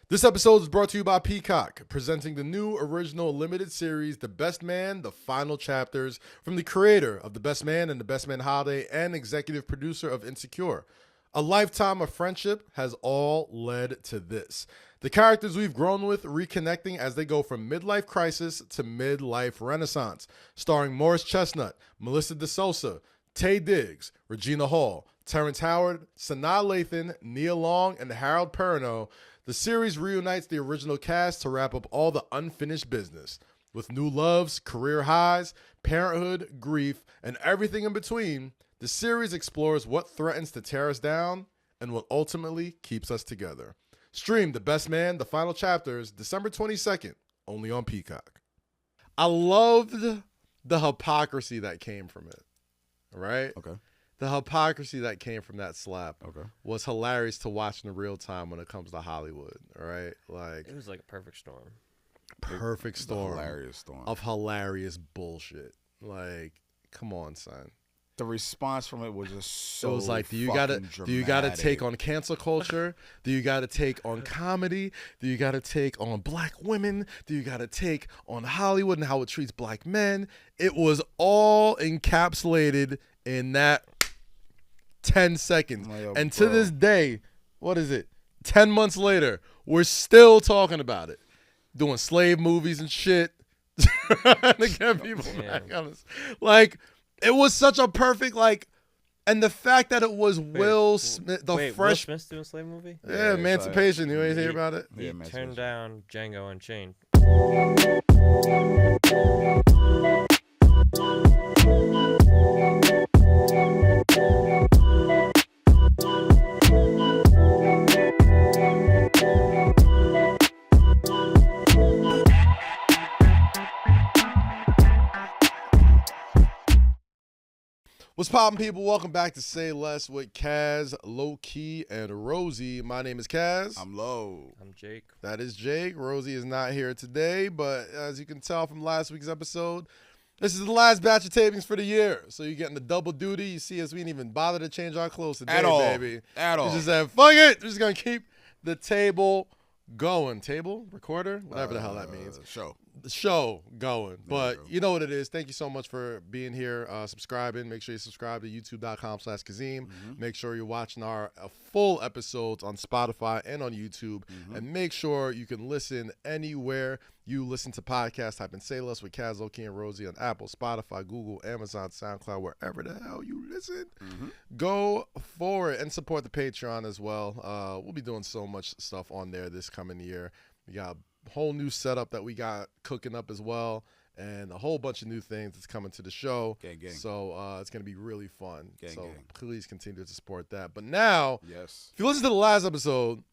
This episode is brought to you by Peacock, presenting the new original limited series, The Best Man, The Final Chapters, from the creator of The Best Man and The Best Man Holiday and executive producer of Insecure. A lifetime of friendship has all led to this. The characters we've grown with reconnecting as they go from midlife crisis to midlife renaissance. Starring Morris Chestnut, Melissa DeSouza, Taye Diggs, Regina Hall, Terrence Howard, Sanaa Lathan, Nia Long, and Harold Perrineau. The series reunites the original cast to wrap up all the unfinished business. With new loves, career highs, parenthood, grief, and everything in between, the series explores what threatens to tear us down and what ultimately keeps us together. Stream The Best Man, The Final Chapters, December 22nd, only on Peacock. I loved the hypocrisy that came from it, right? Okay. The hypocrisy that came from that slap Okay. was hilarious to watch in real time when it comes to Hollywood, all right? Like, It was like a perfect storm. perfect storm. Hilarious storm. Of hilarious bullshit. Like, come on, son. The response from it was just so. So it was like, do you fucking gotta take dramatic. on cancel culture? Do you gotta take on comedy? Do you gotta take on black women? Do you gotta take on Hollywood and how it treats black men? It was all encapsulated in that 10 seconds. Oh, and to bro. this day, what is it? 10 months later, we're still talking about it. Doing slave movies and shit. Trying to get people back on this. Like, it was such a perfect, like, and the fact that it was Will Smith, the Will fresh. Smith's doing a slave movie? Yeah, Emancipation. You ain't hear about it? He Yeah, turned Emancipation. down Django Unchained. What's poppin', people? Welcome back to Say Less with Kaz, Lowkey, and Rosy. My name is Kaz. I'm low. I'm Jake. That is Jake. Rosy is not here today, but as you can tell from last week's episode, this is the last batch of tapings for the year. So you're getting the double duty. You see us, we didn't even bother to change our clothes today, At all. baby. At all. We just said, fuck it. We're just going to keep the table going. Table? Recorder? Whatever the hell that means. Show. The show going. But go. you know what it is. Thank you so much for being here, subscribing. Make sure you subscribe to youtube.com/Kazeem. Make sure you're watching our full episodes on Spotify and on YouTube. And make sure you can listen anywhere you listen to podcasts. Type in Say Less with Kaz, Lowkey, and Rosy on Apple, Spotify, Google, Amazon, SoundCloud, wherever the hell you listen. Go for it and support the Patreon as well. We'll be doing so much stuff on there this coming year. We got a whole new setup that we got cooking up as well, and a whole bunch of new things that's coming to the show. Gang. So it's going to be really fun. Gang. Please continue to support that. But now, Yes. if you listen to the last episode,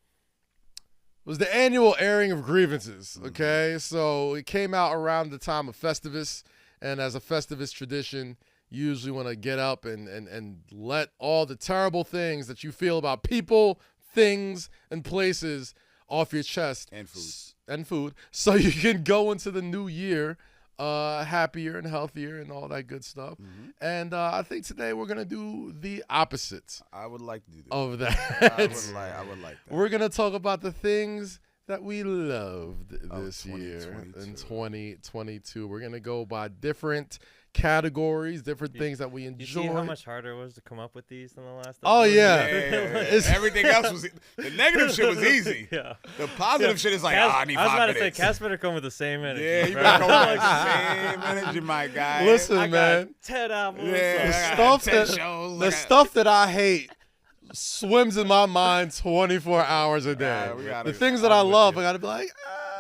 it was the annual airing of grievances, okay? So it came out around the time of Festivus, and as a Festivus tradition, you usually want to get up and let all the terrible things that you feel about people, things, and places off your chest. And food. So you can go into the new year happier and healthier and all that good stuff. And I think today we're going to do the opposite I would like to do that. of that. I would like that. We're going to talk about the things that we loved Of this year in 2022. 2022. We're going to go by different categories, different things that we You enjoy. see how much harder it was to come up with these than the last Oh, episode? yeah. It's, everything else was the negative shit was easy. Yeah. The positive shit is like, Cass, I need I was 5 about to say, minutes. Cass better come with the same energy. Yeah, you bro. better come with the same energy, my guy. Listen, I man. got 10 albums. Yeah. The I got stuff 10 that shows, the I got- stuff that I hate swims in my mind 24 hours a day. we gotta- The things that I I'm with love, you. I gotta be like,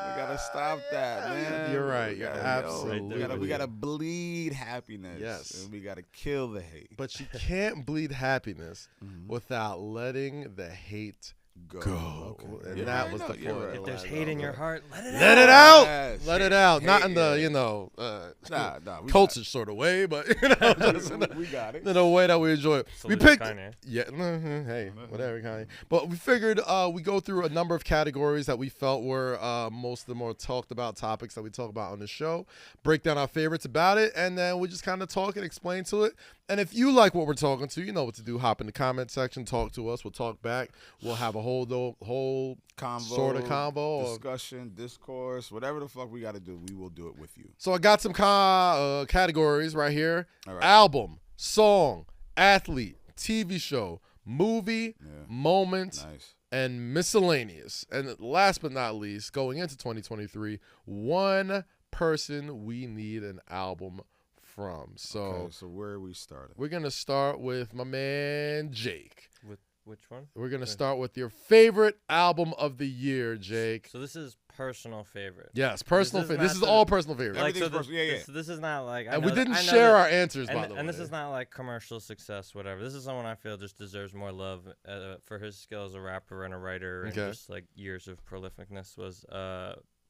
We gotta stop that, man. You're right. We You're gotta- absolutely. we gotta bleed happiness. Yes. And we gotta kill the hate. But you can't bleed happiness without letting the hate go. Okay. And You're that right, was no, the you're point. right. If there's Right, hate in right. your heart, let it out. Let it out. Yes. Let it out. Not Hate, in the, yeah. Nah, we culture sort of way, but just in we got it. a way that we enjoy it. We Salute to picked, Kanye. yeah, hey, whatever, Kanye. But we figured we go through a number of categories that we felt were most of the more talked about topics that we talk about on the show, break down our favorites about it, and then we just kind of talk and explain to it. And if you like what we're talking to, you know what to do. Hop in the comment section, talk to us. We'll talk back. We'll have a whole sort of convo. Discussion, discourse, whatever the fuck we got to do, we will do it with you. So I got some categories right here. All right. Album, song, athlete, TV show, movie, moment, Nice. and miscellaneous. And last but not least, going into 2023, one person we need an album from. So where are we starting? we're going to start with my man Jake. With which one? We're going to start with your favorite album of the year, Jake. So this is personal favorite. Yes, personal This is favorite. This not is all personal favorite. Like, Everything's so personal. Yeah. This is not like. I And know we didn't I know share that- our answers, by the way. And this is not like commercial success, whatever. This is someone I feel just deserves more love for his skill as a rapper and a writer, and Okay. just like years of prolificness. Was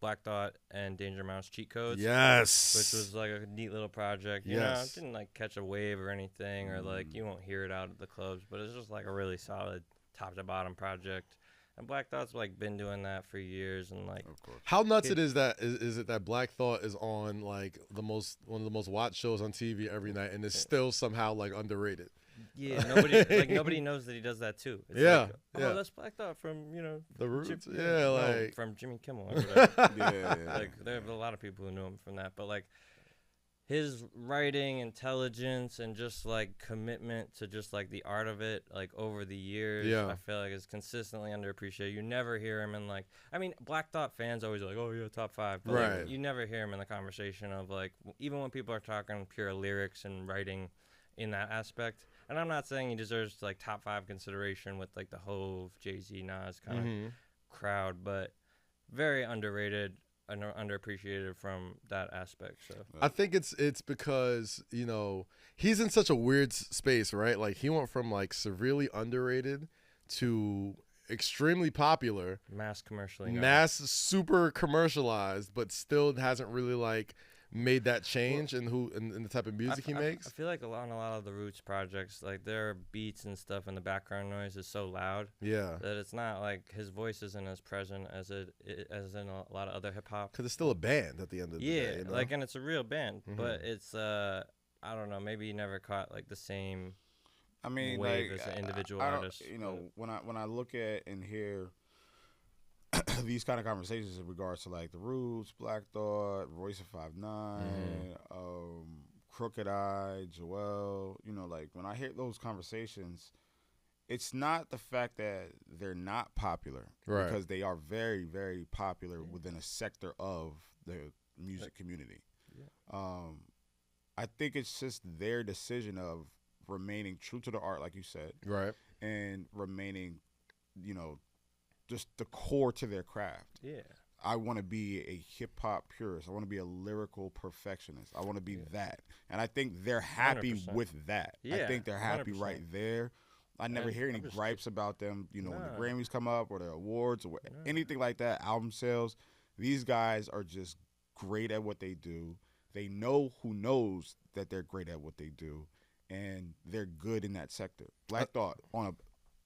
Black Thought and Danger Mouse Cheat Codes. Yes. Which was like a neat little project. You know, Yes. it didn't like catch a wave or anything, or like you won't hear it out at the clubs, but it's just like a really solid top to bottom project. And Black Thought's like been doing that for years, and like Of course. How nuts it is that is it that Black Thought is on like one of the most watched shows on TV every night, and is still somehow like underrated. yeah, nobody knows that he does that too. It's Yeah, like, oh, yeah. that's Black Thought from The Roots, Jim- yeah, no, like from Jimmy Kimmel. Or whatever. Yeah. Like there are a lot of people who knew him from that, but like his writing intelligence and just like commitment to just like the art of it, like over the years, Yeah. I feel like is consistently underappreciated. You never hear him in like, I mean, Black Thought fans always are like, oh yeah, top 5, but Right. like, you never hear him in the conversation of like, even when people are talking pure lyrics and writing in that aspect. And I'm not saying he deserves like top 5 consideration with like the Hove, Jay-Z, Nas kind of crowd, but very underrated and underappreciated from that aspect. So I think it's because he's in such a weird space, right? Like he went from like severely underrated to extremely popular, mass commercially known. mass super commercialized, but still hasn't really like made that change in the type of music he makes. I feel like on a lot of the Roots projects, like their beats and stuff and the background noise is so loud Yeah, that it's not like his voice isn't as present as as in a lot of other hip hop. because it's still a band at the end of the day. Yeah, like, and it's a real band, but it's I don't know, maybe he never caught like the same I mean, wave like, as an individual I don't- artist. when I look at and hear these kind of conversations in regards to like the Roots, Black Thought, Royce of 5'9", Crooked Eye, Joel, like when I hear those conversations, it's not the fact that they're not popular, Right. because they are very, very popular within a sector of the music community. I think it's just their decision of remaining true to the art, like you said, Right. and remaining, just the core to their craft. Yeah. I want to be a hip hop purist. I want to be a lyrical perfectionist. I want to be that. And I think they're happy 100%. with that. I Yeah, think they're happy 100%. right there. I never And hear any I'm just- gripes about them, when the Nah. Grammys come up or the awards or anything like that, album sales. These guys are just great at what they do. They know who knows that they're great at what they do, and they're good in that sector. Black Thought on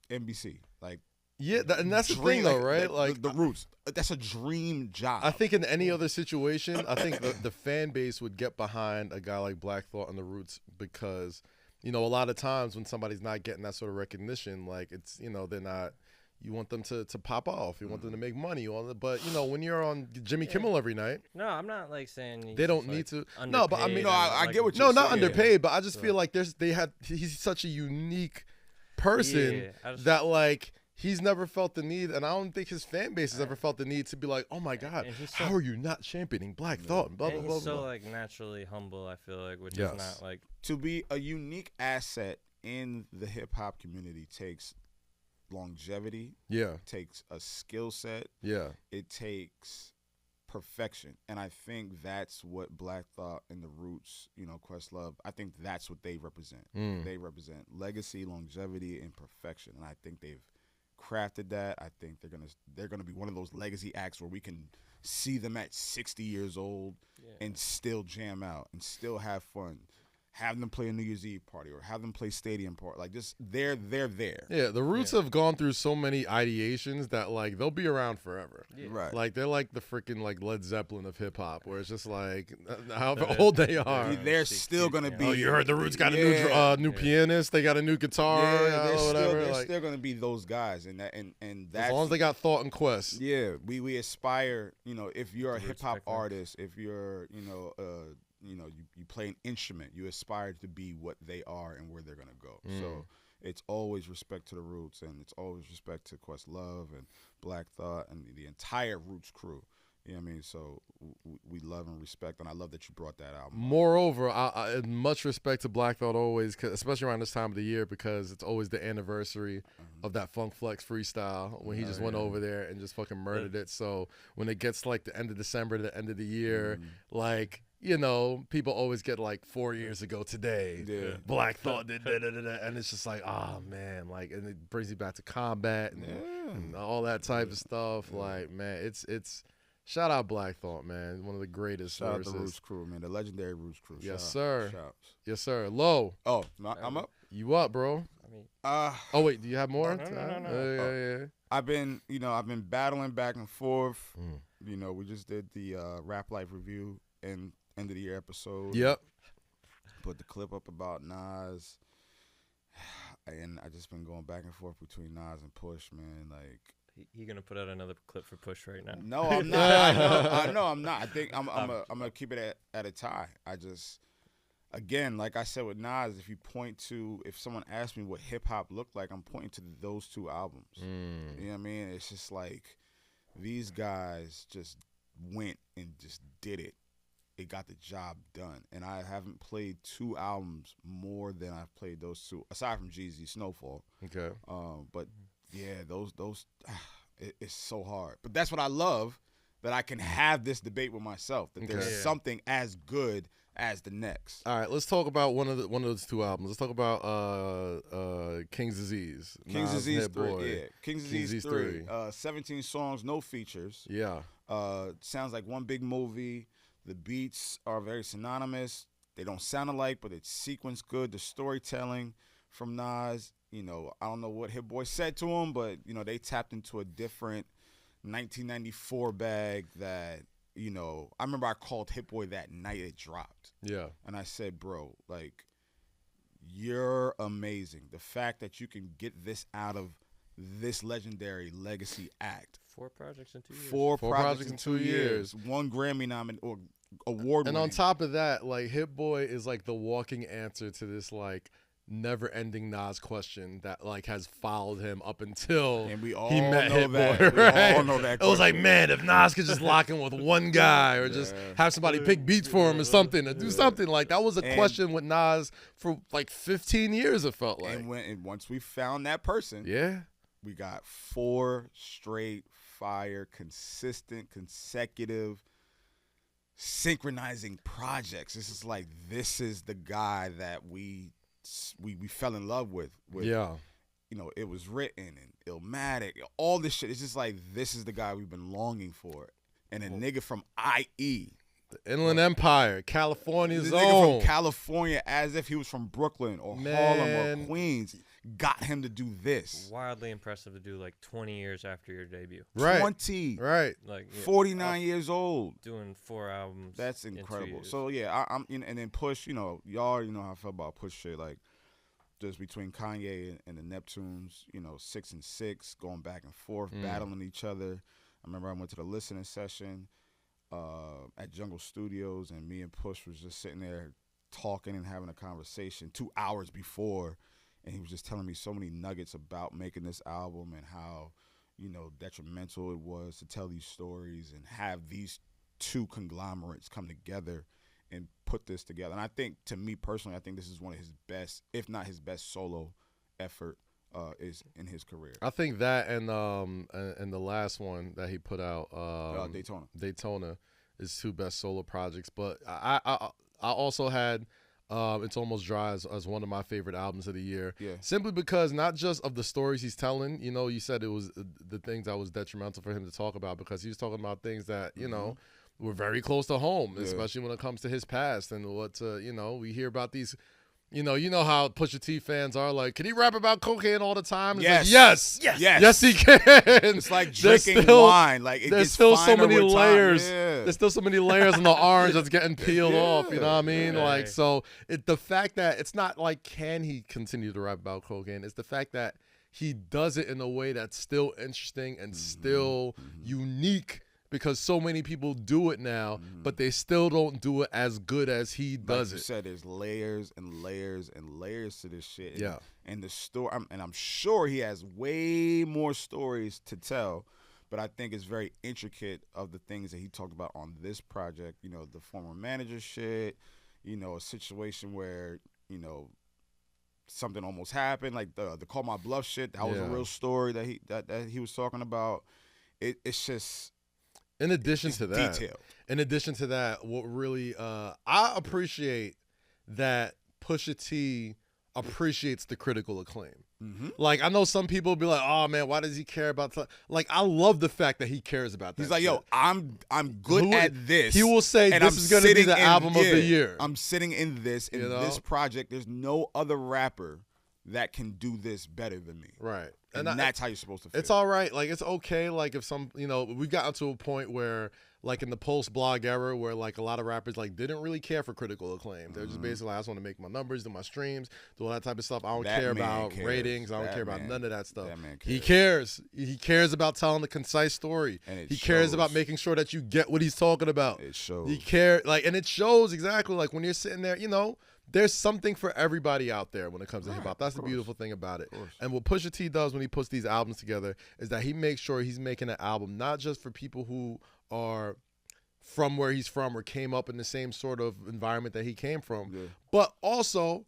a NBC, like, Yeah, and that's the dream, thing, though, right? Like the Roots. That's a dream job. I think in any other situation, I think the fan base would get behind a guy like Black Thought and the Roots because, a lot of times when somebody's not getting that sort of recognition, like it's, they're not. You want them to pop off. You want them to make money. But when you're on Jimmy Kimmel every night, No, I'm not like saying they don't need to. No, but I mean, No, I get what no, you're not saying. underpaid. But I just feel like he's such a unique person Yeah, I just- that like. He's never felt the need, and I don't think his fan base has ever felt the need to be like, "Oh my God, and he's so- how are you not championing Black Thought?" And blah blah and blah he's so blah. like naturally humble, I feel like, which Yes. is not like To be a unique asset in the hip hop community takes longevity, Yeah, takes a skill set, yeah, it takes perfection. And I think that's what Black Thought and the Roots, Questlove, I think that's what they represent. They represent legacy, longevity, and perfection. And I think they've crafted that. I think they're gonna be one of those legacy acts where we can see them at 60 years old and still jam out and still have fun, have them play a New Year's Eve party or have them play stadium party. Like, just they're there. Yeah, the Roots have gone through so many ideations that like they'll be around forever. Yeah. Right. Like they're like the freaking like Led Zeppelin of hip hop, where it's just like however old they are. They're still gonna be. Oh, you heard the Roots got a new pianist. They got a new guitar. They're like, still gonna be those guys, and that's, as long as they got thought and quest. Yeah, we aspire. You know, if you're a hip hop artist, if you're you play an instrument, you aspire to be what they are and where they're gonna go. So it's always respect to the Roots, and it's always respect to Questlove and Black Thought and the entire Roots crew. You know what I mean? So we love and respect, and I love that you brought that out. Moreover, I much respect to Black Thought always, especially around this time of the year, because it's always the anniversary of that Funk Flex freestyle when he just went over there and just fucking murdered it. So when it gets like the end of December to the end of the year, like, you know, people always get like 4 years ago today. Yeah. Black Thought did and it's just like, oh man, like, and it brings you back to combat and all that type of stuff. Like, man, it's shout out Black Thought, man, one of the greatest. Shout out the Roots crew, man, the legendary Roots crew. Yes, sir. Shouts. Yes, sir. Low. Oh, I'm up. You up, bro? I mean, Oh wait, do you have more? No. Yeah. I've been battling back and forth. You know, we just did the Rap Life review and end of the year episode. Yep. Put the clip up about Nas, and I just been going back and forth between Nas and Push, man. Like, he gonna put out another clip for Push right now. no, I'm not. I know I'm not. I think I'm gonna keep it at a tie. I just, again, like I said with Nas, if someone asks me what hip hop looked like, I'm pointing to those two albums. You know what I mean? It's just like these guys just went and just did it. It got the job done, and I haven't played two albums more than I've played those two, aside from Jeezy Snowfall. Okay. But yeah, those it's so hard. But that's what I love, that I can have this debate with myself, that there's something as good as the next. All right, let's talk about one of those two albums. Let's talk about King's Disease. King's Nas Disease Hit 3. Boy. Yeah, King's Disease 3. 17 songs, no features. Yeah. Sounds like one big movie. The beats are very synonymous. They don't sound alike, but it's sequenced good. The storytelling from Nas, you know, I don't know what Hit Boy said to him, but, you know, they tapped into a different 1994 bag that, you know, I remember I called Hit Boy that night it dropped. Yeah. And I said, bro, like, you're amazing. The fact that you can get this out of this legendary legacy act. 4 projects in 2 years. Four projects in 2 years. 1 Grammy nomination or award And winning. on top of that, like, Hit Boy is like the walking answer to this like never-ending Nas question that like has followed him up until And we all he met know Hit that. Boy. We Right? all know that It was question. like, man, if Nas could just lock in with one guy or just have somebody pick beats for him or something, or do something, like that was a question with Nas for like 15 years. It felt like. And once we found that person, Yeah. we got 4 straight fire, consistent, consecutive, synchronizing projects. This is the guy that we fell in love with. Yeah. You know, It Was Written and Illmatic, all this shit. It's just like, this is the guy we've been longing for. And a nigga from IE. The Inland Empire, California's This nigga own. from California, as if he was from Brooklyn or Harlem or Queens, got him to do this. Wildly impressive to do like 20 years after your debut. Right. 20. Right. Like 49 years old. doing 4 albums. That's in 2 incredible. years. So yeah, I'm and then Push, you know, y'all, you know how I felt about Push shit, like just between Kanye and the Neptunes, you know, 6 and 6, going back and forth, battling each other. I remember I went to the listening session at Jungle Studios, and me and Push was just sitting there talking and having a conversation 2 hours before, and he was just telling me so many nuggets about making this album and how, you know, detrimental it was to tell these stories and have these two conglomerates come together and put this together. And I think, to me personally, I think this is one of his best, if not his best solo effort is in his career. I think that and the last one that he put out, Daytona is 2 best solo projects. But I also had It's Almost Dry as one of my favorite albums of the year. Yeah. Simply because not just of the stories he's telling, you know, you said it was the things that was detrimental for him to talk about, because he was talking about things that, you know, were very close to home, Yeah. especially when it comes to his past and what we hear about these. You know how Pusha T fans are like, can he rap about cocaine all the time? It's Yes. like, yes, yes, he can. It's like drinking wine. Like it there's gets still so finer many with time. layers. Yeah. There's still so many layers on the orange that's getting peeled Yeah. off. You know what I mean? Yeah. Like, so the fact that it's not like can he continue to rap about cocaine? It's the fact that he does it in a way that's still interesting and still unique. Because so many people do it now, but they still don't do it as good as he does Like you it. said, there's layers and layers and layers to this shit. And, Yeah. And the story, I'm sure he has way more stories to tell, but I think it's very intricate of the things that he talked about on this project. You know, the former manager shit. You know, a situation where something almost happened, like the call my bluff shit. That was a real story that he was talking about. It's just. In addition to that, detailed. what really I appreciate that Pusha T appreciates the critical acclaim. Mm-hmm. Like I know some people be like, "Oh man, why does he care about?" Like I love the fact that he cares about that. He's like, shit. "Yo, I'm good at this." He will say, and "This is going to be the album of the year." I'm sitting in this this project. There's no other rapper that can do this better than me. Right. And that's how you're supposed to feel. It's all right. Like, it's okay. Like, if we've gotten to a point where, like, in the post-blog era where, like, a lot of rappers, like, didn't really care for critical acclaim. They're just basically, I just want to make my numbers, do my streams, do all that type of stuff. I don't care about ratings. I don't care about none of that stuff. He cares. He cares about telling the concise story. He cares about making sure that you get what he's talking about. It shows. He cares. Like, and it shows exactly, like, when you're sitting there, there's something for everybody out there when it comes to hip hop. That's the beautiful thing about it. And what Pusha T does when he puts these albums together is that he makes sure he's making an album not just for people who are from where he's from or came up in the same sort of environment that he came from, but also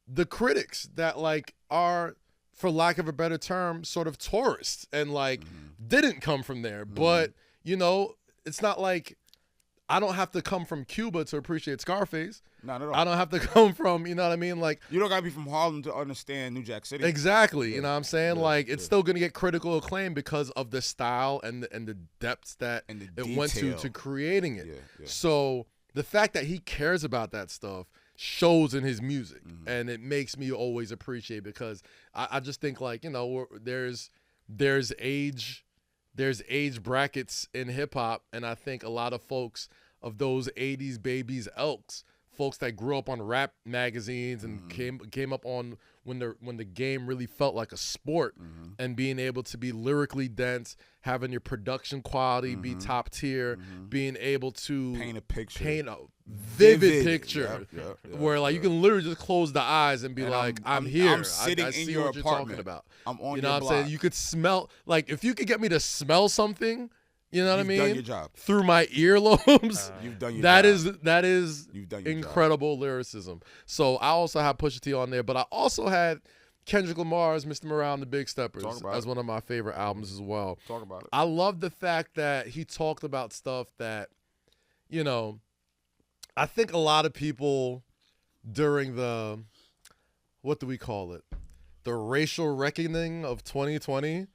the critics that like are, for lack of a better term, sort of tourists and like didn't come from there. But it's not like I don't have to come from Cuba to appreciate Scarface. Not at all. I don't have to come from, you know what I mean? Like, you don't gotta be from Harlem to understand New Jack City. Exactly. You know what I'm saying? Like, it's still gonna get critical acclaim because of the style and the depths that it went to creating it. So the fact that he cares about that stuff shows in his music, and it makes me always appreciate because I just think like there's age brackets in hip hop, and I think a lot of folks of those 80s babies elks, folks that grew up on rap magazines and came up on when the game really felt like a sport, and being able to be lyrically dense, having your production quality be top tier, being able to paint a vivid picture where like you can literally just close the eyes and be like, I'm here. I'm sitting I in see your what apartment. you're talking about. I'm on you know your what block. I'm saying? You could smell, like, if you could get me to smell something, you know what I mean? You've done your job. Through my earlobes. You've done your that job. That is You've done your incredible lyricism. So I also have Pusha T on there, but I also had Kendrick Lamar's Mr. Morale and the Big Steppers as one of my favorite albums as well. Talk about it. I love the fact that he talked about stuff that, I think a lot of people during the, what do we call it? The racial reckoning of 2020.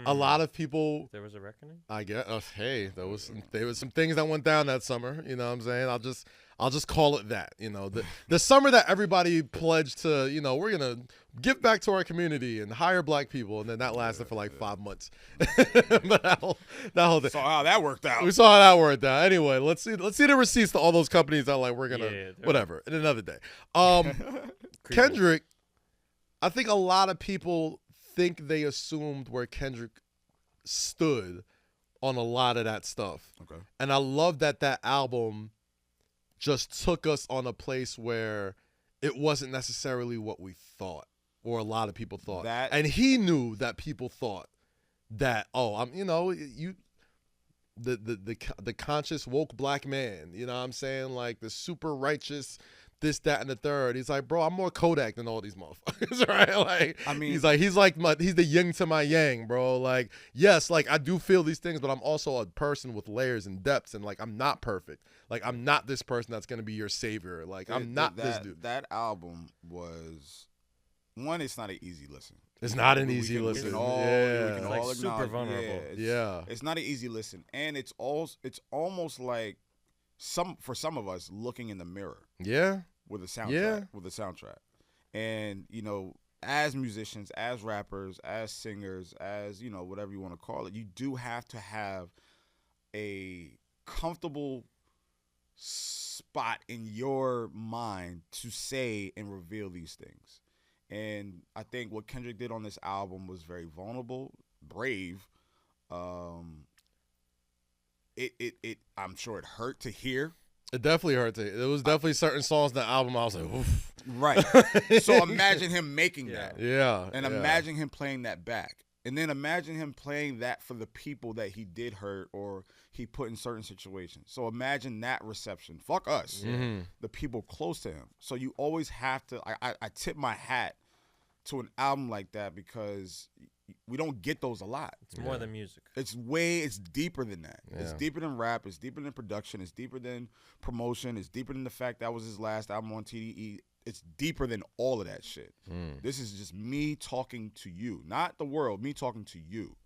A lot of people. There was a reckoning? I guess. Hey, there was some things that went down that summer. You know what I'm saying? I'll just call it that. The summer that everybody pledged to, we're gonna give back to our community and hire black people, and then that lasted for like 5 months. But that whole thing. Saw how that worked out. We saw how that worked out. Anyway, let's see the receipts to all those companies that like we're gonna whatever in another day. Kendrick, I think a lot of people think they assumed where Kendrick stood on a lot of that stuff. Okay. And I love that album just took us on a place where it wasn't necessarily what we thought or a lot of people thought. And he knew that people thought that, the conscious woke black man, you know what I'm saying? Like the super righteous this, that, and the third. He's like, bro, I'm more Kodak than all these motherfuckers, right? Like, I mean, he's the yin to my yang, bro. Like, yes, like I do feel these things, but I'm also a person with layers and depths, and like I'm not perfect. Like I'm not this person that's gonna be your savior. Like I'm not this dude. That album was one. It's not an easy listen. It's not an easy listen. We can all super vulnerable. It's not an easy listen, and it's almost like for some of us looking in the mirror. Yeah. With a soundtrack. Yeah. With a soundtrack. And, you know, as musicians, as rappers, as singers, as, you know, whatever you want to call it, you do have to have a comfortable spot in your mind to say and reveal these things. And I think what Kendrick did on this album was very vulnerable, brave. I'm sure it hurt to hear. It definitely hurt. There was definitely certain songs in the album I was like, oof. Right. So imagine him making that. Yeah. And imagine him playing that back. And then imagine him playing that for the people that he did hurt or he put in certain situations. So imagine that reception. Fuck us. Mm-hmm. The people close to him. So you always have to, I tip my hat to an album like that because we don't get those a lot. It's more than music. It's deeper than that. Yeah. It's deeper than rap. It's deeper than production. It's deeper than promotion. It's deeper than the fact that was his last album on TDE. It's deeper than all of that shit. This is just me talking to you, not the world, me talking to you.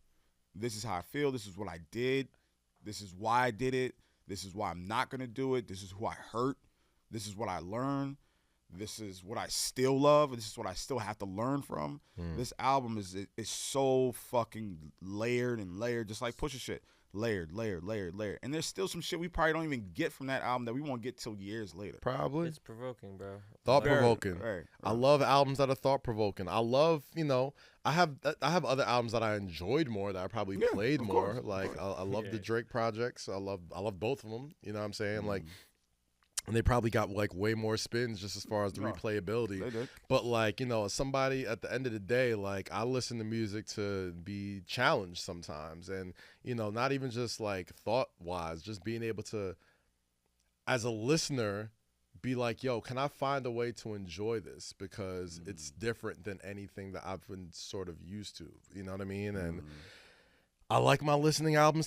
This is how I feel. This is what I did. This is why I did it. This is why I'm not going to do it. This is who I hurt. This is what I learned. This is what I still love. This is what I still have to learn from. This album is so fucking layered and layered, just like Pusha shit. Layered. And there's still some shit we probably don't even get from that album that we won't get till years later. Probably. It's provoking, bro. Thought-provoking. Right. I love albums that are thought-provoking. I love, you know, I have other albums that I enjoyed more that I probably played more. Course, like, I love the Drake projects. I love both of them. You know what I'm saying? Like, and they probably got like way more spins just as far as the replayability. They did. But like, you know, somebody at the end of the day, like I listen to music to be challenged sometimes. And, you know, not even just like thought wise, just being able to, as a listener, be like, yo, can I find a way to enjoy this? Because it's different than anything that I've been sort of used to. You know what I mean? And I like my album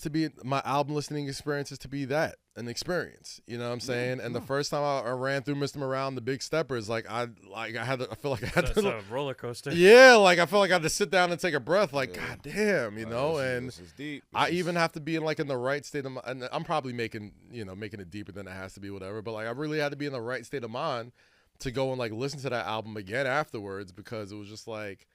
listening experiences to be that, an experience. You know what I'm saying? And the first time I ran through Mr. Morale and the Big Steppers, I feel like I had to. It's a roller coaster. Yeah, like I feel like I had to sit down and take a breath. Like, God damn, you know. This is deep. I even have to be in the right state of mind. And I'm probably making it deeper than it has to be, whatever. But like, I really had to be in the right state of mind to go and like listen to that album again afterwards because it was just like.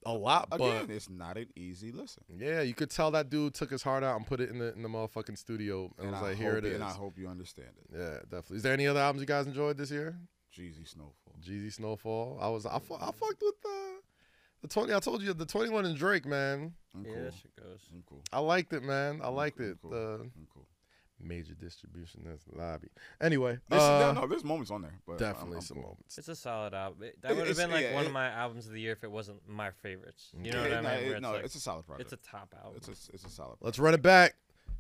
A lot, again, but it's not an easy listen. Yeah, you could tell that dude took his heart out and put it in the motherfucking studio and was like, "Here it is." And I hope you understand it. Yeah, definitely. Is there any other albums you guys enjoyed this year? Jeezy Snowfall. I fucked with the 20. I told you the 21 and Drake, man. Yeah, that shit goes. Cool. I liked it, man. I liked it. Cool. Major distribution that's lobby. Anyway, there's moments on there, but definitely some moments. It's a solid album. That would have been like one of my albums of the year if it wasn't my favorites. You know what I mean? It's a solid project. It's a top album. It's a solid project. Let's run it back.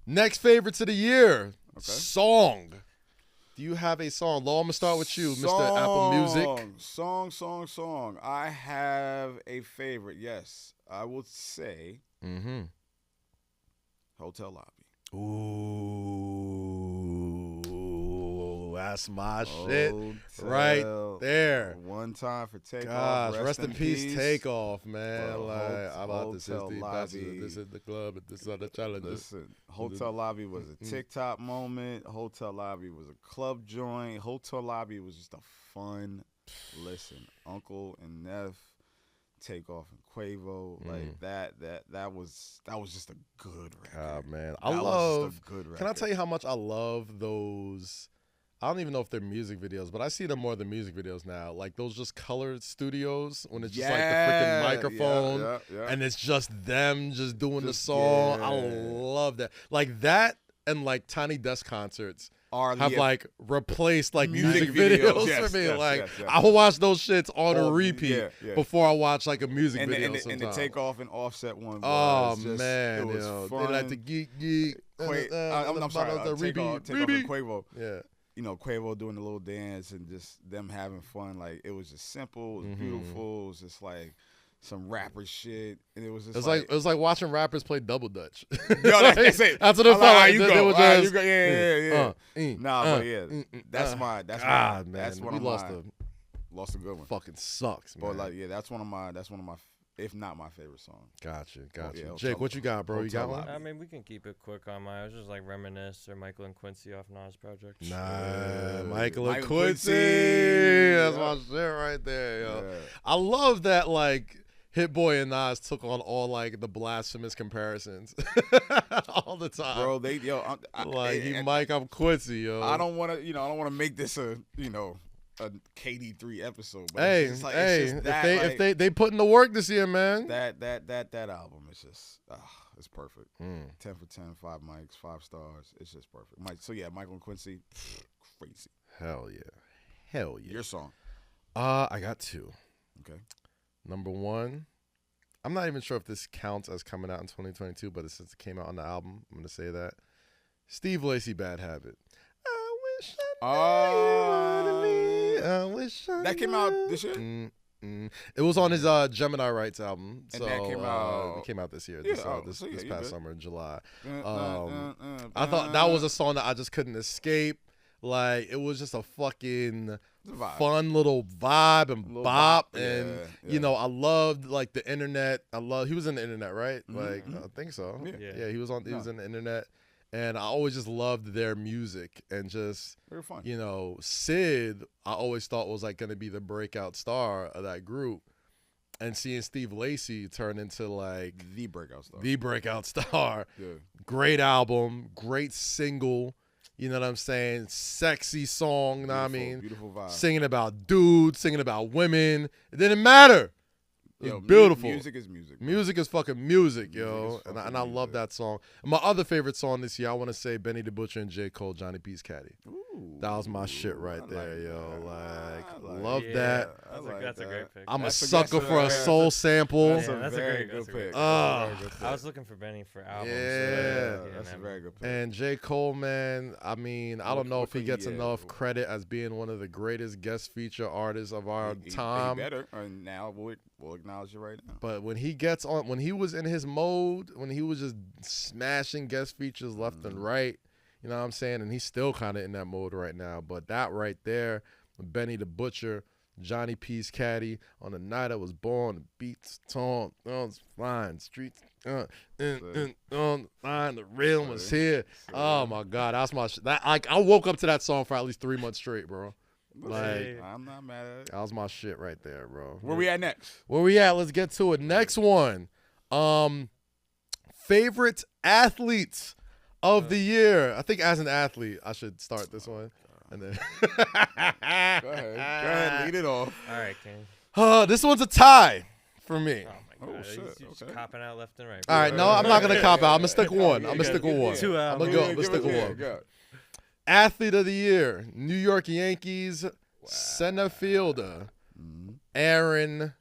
Next favorites of the year. Okay. Song. Do you have a song? Lo, I'm gonna start with you, Mr. Apple Music. Song. I have a favorite. Yes, I would say. Hotel Lobby. Ooh, that's my shit right there. One time for Takeoff. Gosh, rest in peace, Takeoff, man. How about this is the Lobby. This is the club. This is the challenge. Listen, Hotel Lobby was a TikTok moment. Hotel Lobby was a club joint. Hotel Lobby was just a fun listen. Uncle and Neff. Takeoff and Quavo, like that was just a good record. God, man, I love. Can I tell you how much I love those? I don't even know if they're music videos, but I see them more than music videos now. Like those just colored studios when it's just like the freaking microphone and it's just them just doing the song. I love that. Like that and like Tiny Desk concerts. Have like replaced like music videos for me. I will watch those shits on a repeat before I watch like a music video. And the Takeoff and Offset one. Man, it was fun. They like the geek. I'm sorry. Takeoff and Quavo. Yeah. You know, Quavo doing the little dance and just them having fun. Like it was just simple. It was beautiful. It was just like some rapper shit, and it was just it was like watching rappers play double dutch. Yo, that's it. That's what it felt like. You go. That's my. God, man. That's one of my. Lost a good one. Fucking sucks, man. But like, that's one of my if not my favorite song. Gotcha. yeah, Jake, what you got, bro? You got Hotel one? I mean, we can keep it quick on mine. I was just like Reminisce or Michael and Quincy off Nas project. Nah, Michael and Michael Quincy. Quincy. That's Yeah. my shit right there, yo. Yeah. I love that, like, Hit Boy and Nas took on all, like, the blasphemous comparisons all the time. Bro, Mike, I'm Quincy, yo. I don't want to, I don't want to make this a KD3 episode. But Hey, it's just it's just that, if they put in the work this year, man. that album is just, it's perfect. 10 for 10, 5 mics, 5 stars. It's just perfect. So yeah, Michael and Quincy, crazy. Hell yeah. Your song. I got 2. Okay. Number 1, I'm not even sure if this counts as coming out in 2022, but since it came out on the album, I'm gonna say that. Steve Lacy, Bad Habit. I wish I knew you wanted me. I wish I That came out this year? It was on his Gemini Rights album. And So that came out... it came out this year, Yeah, this you past good. summer in July. I thought that was a song that I just couldn't escape. Like, it was just a fucking fun little vibe and Little bop. bop, And, yeah. I loved, like, the internet. He was in the internet, right? Mhm, Like, mhm. I think so. Yeah. He was in the internet. And I always just loved their music. And just, Very fun. Sid, I always thought was, like, going to be the breakout star of that group. And seeing Steve Lacy turn into, like, The breakout star. Yeah. Great Album, great single. You know what I'm saying? Sexy song, know what I mean? Beautiful vibe. Singing about dudes, singing about women. It didn't matter. It was beautiful. Music is music. Bro. Music is fucking music, yo. Music is And fucking I love music. that song. And my other favorite song this year, I want to say Benny the Butcher and J. Cole, Johnny P's Caddy. Ooh, That was my shit right I there, like yo. that. Like, I like love Yeah, that. That's a great pick. I'm a That's sucker for a soul sample. That's a That's a very great- good that's a great pick. pick. Ah. I was looking for Benny for albums. Yeah. That's a man. very good pick. And J. Cole, man, I mean, I don't know if he gets enough credit as being one of the greatest guest feature artists of our time. He better. And now we'll acknowledge it right now. But when he gets on, when he was in his mode, when he was just smashing guest features left and right, you know what I'm saying? And he's still kind of in that mode right now. But that right there, Benny the Butcher, Johnny P's Caddy, on the night I was born, the beats torn, flying, streets, fine, the real was here. Oh my God, that's my I woke up to that song for at least 3 months straight, bro. Like, I'm not mad at it. that was my shit right there, bro. Where we at next? Where we at? Let's get to it. Next one. Favorite athletes of the year. I think as an athlete, I should start this one. And then Go ahead, lead it off. All right, King. this one's a tie for me. Oh my God. shit, You're just okay. copping out left and right. All right, no, I'm not gonna cop out. I'm gonna stick with one. Yeah, I'm gonna stick with one. Two I'm albums. gonna go. Let's stick with one. Go. Athlete of the year, New York Yankees center fielder Aaron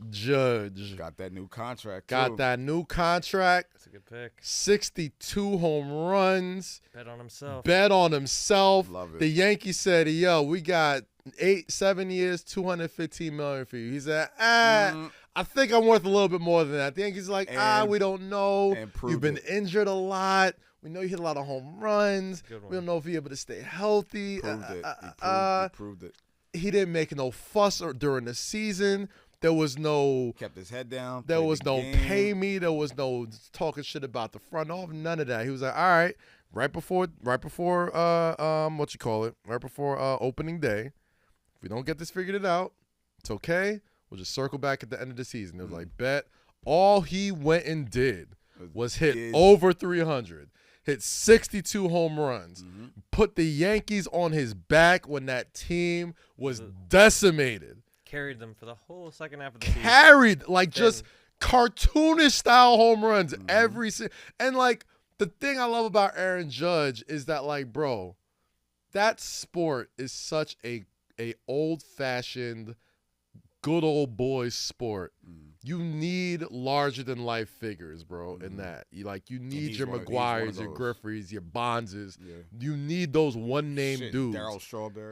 Judge. Got that new contract. Got too. that new contract. That's a good pick. 62 home runs. Bet on himself. Bet on himself. Love it. The Yankees said, yo, we got 7 years, $215 million for you. He said, I think I'm worth a little bit more than that. The Yankees like, we don't know. and proved You've been it. injured a lot. We know you hit a lot of home runs. Good one. We don't know if you're able to stay healthy. Proved it. He proved it. He didn't make no fuss during the season. There was no Kept his head down. There played was the no game. pay me. There was no talking shit about the front office. None of that. He was like, all right, right before opening day. If we don't get this figured out, it's okay. We'll just circle back at the end of the season. It was like, bet. All he went and did was hit over 300, hit 62 home runs, put the Yankees on his back when that team was decimated. Carried them for the whole second half of the season. Carried like just cartoonish style home runs every and like the thing I love about Aaron Judge is that like bro, that sport is such a old fashioned good old boy sport. You need larger than life figures, bro. In that you need your McGuires, your Griffeys, your Bonses. Yeah. You need those one name dudes. Darryl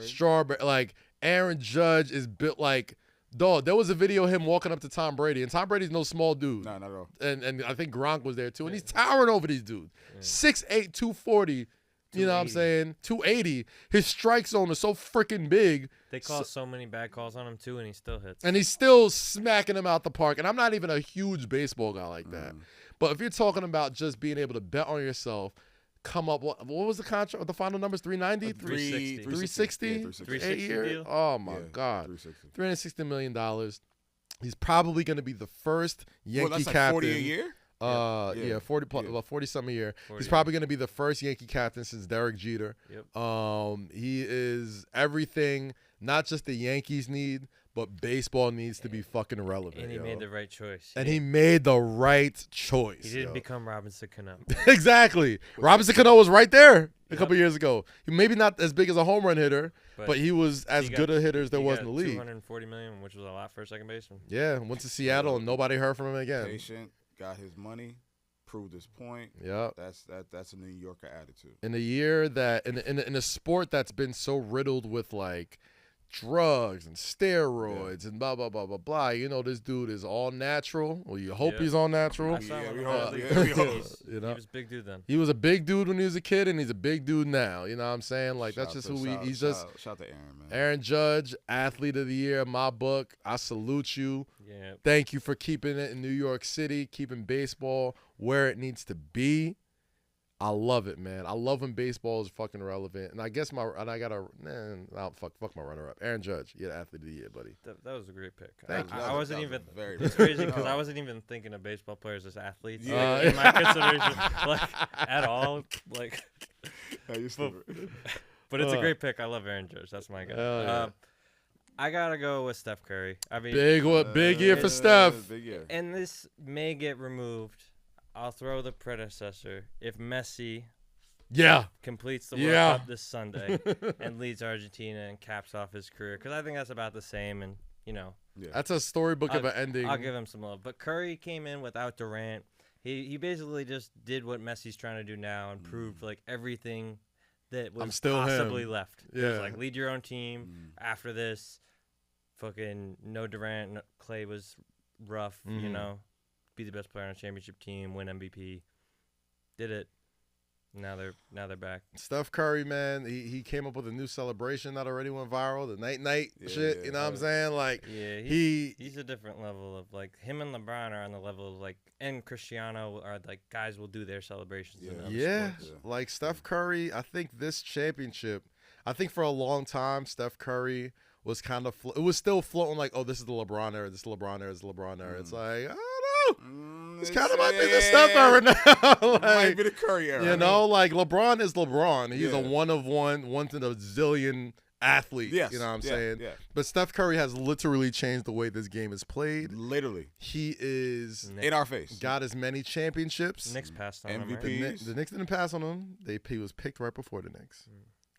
Strawberry, like Aaron Judge is built like. Dog, there was a video of him walking up to Tom Brady, and Tom Brady's no small dude. No, not at all. And I think Gronk was there too, and he's towering over these dudes. 6'8", 240, You know what I'm saying? 280. His strike zone is so freaking big. They call so many bad calls on him too, and he still hits. And he's still smacking him out the park. And I'm not even a huge baseball guy like that. But if you're talking about just being able to bet on yourself, come up. What was the contract? The final numbers? 390, 360, 8 years. Oh my God, $360 million. He's probably going to be the first Yankee captain. Like 40 a year. 40 something a year. He's probably going to be the first Yankee captain since Derek Jeter. He is everything, not just the Yankees need, but baseball needs to be fucking relevant. And he made the right choice. And he made the right choice. He didn't become Robinson Cano. Exactly. Robinson Cano was right there a couple years ago. He maybe not as big as a home run hitter, but he was as good a hitter as there was in the league. $240 million, which was a lot for a second baseman. Yeah, went to Seattle and nobody heard from him again. Patient, got his money, proved his point. Yeah, that's a New Yorker attitude. In a year that in a sport that's been so riddled with like drugs and steroids and blah blah blah blah blah. You know, this dude is all natural. Well, you hope he's all natural. We hope. You know, he was a big dude then. He was a big dude when he was a kid, and he's a big dude now. You know what I'm saying? Like that's just who he's just. Shout to Aaron, man. Aaron Judge, athlete of the year in my book. I salute you. Yeah. Thank you for keeping it in New York City, keeping baseball where it needs to be. I love it, man. I love when baseball is fucking relevant. And I guess fuck my runner up. Aaron Judge, athlete of the year, buddy. That was a great pick. Thank you. I wasn't even. Very it's crazy because I wasn't even thinking of baseball players as athletes in my consideration, like at all. Like, but it's a great pick. I love Aaron Judge. That's my guy. Yeah. I gotta go with Steph Curry. I mean, big year for Steph. Big year. And this may get removed. I'll throw the predecessor. If Messi completes the World Cup this Sunday and leads Argentina and caps off his career, because I think that's about the same, and that's a storybook of an ending. I'll give him some love. But Curry came in without Durant. He basically just did what Messi's trying to do now and proved like everything that was possibly left. It was like lead your own team. After this, fucking no Durant, Clay was rough, be the best player on a championship team, win MVP. Did it. Now they're back. Steph Curry, man, he came up with a new celebration that already went viral, the night shit. You know what I'm saying? Like, he's a different level of like him and LeBron are on the level of like, and Cristiano are like guys will do their celebrations. Like Steph Curry. I think this championship. I think for a long time, Steph Curry was kind of it was still floating like, oh, this is the LeBron era. This is the LeBron era. This is the LeBron era. It's like, it's kind of might be the Steph era now. Like, might be the Curry era. You know, like LeBron is LeBron. He's a one of one, once in a zillion athlete. Yes. You know what I'm saying? Yeah. But Steph Curry has literally changed the way this game is played. Literally. He is in our face. Got as many championships. The Knicks passed on him. MVPs. The Knicks didn't pass on him. He was picked right before the Knicks.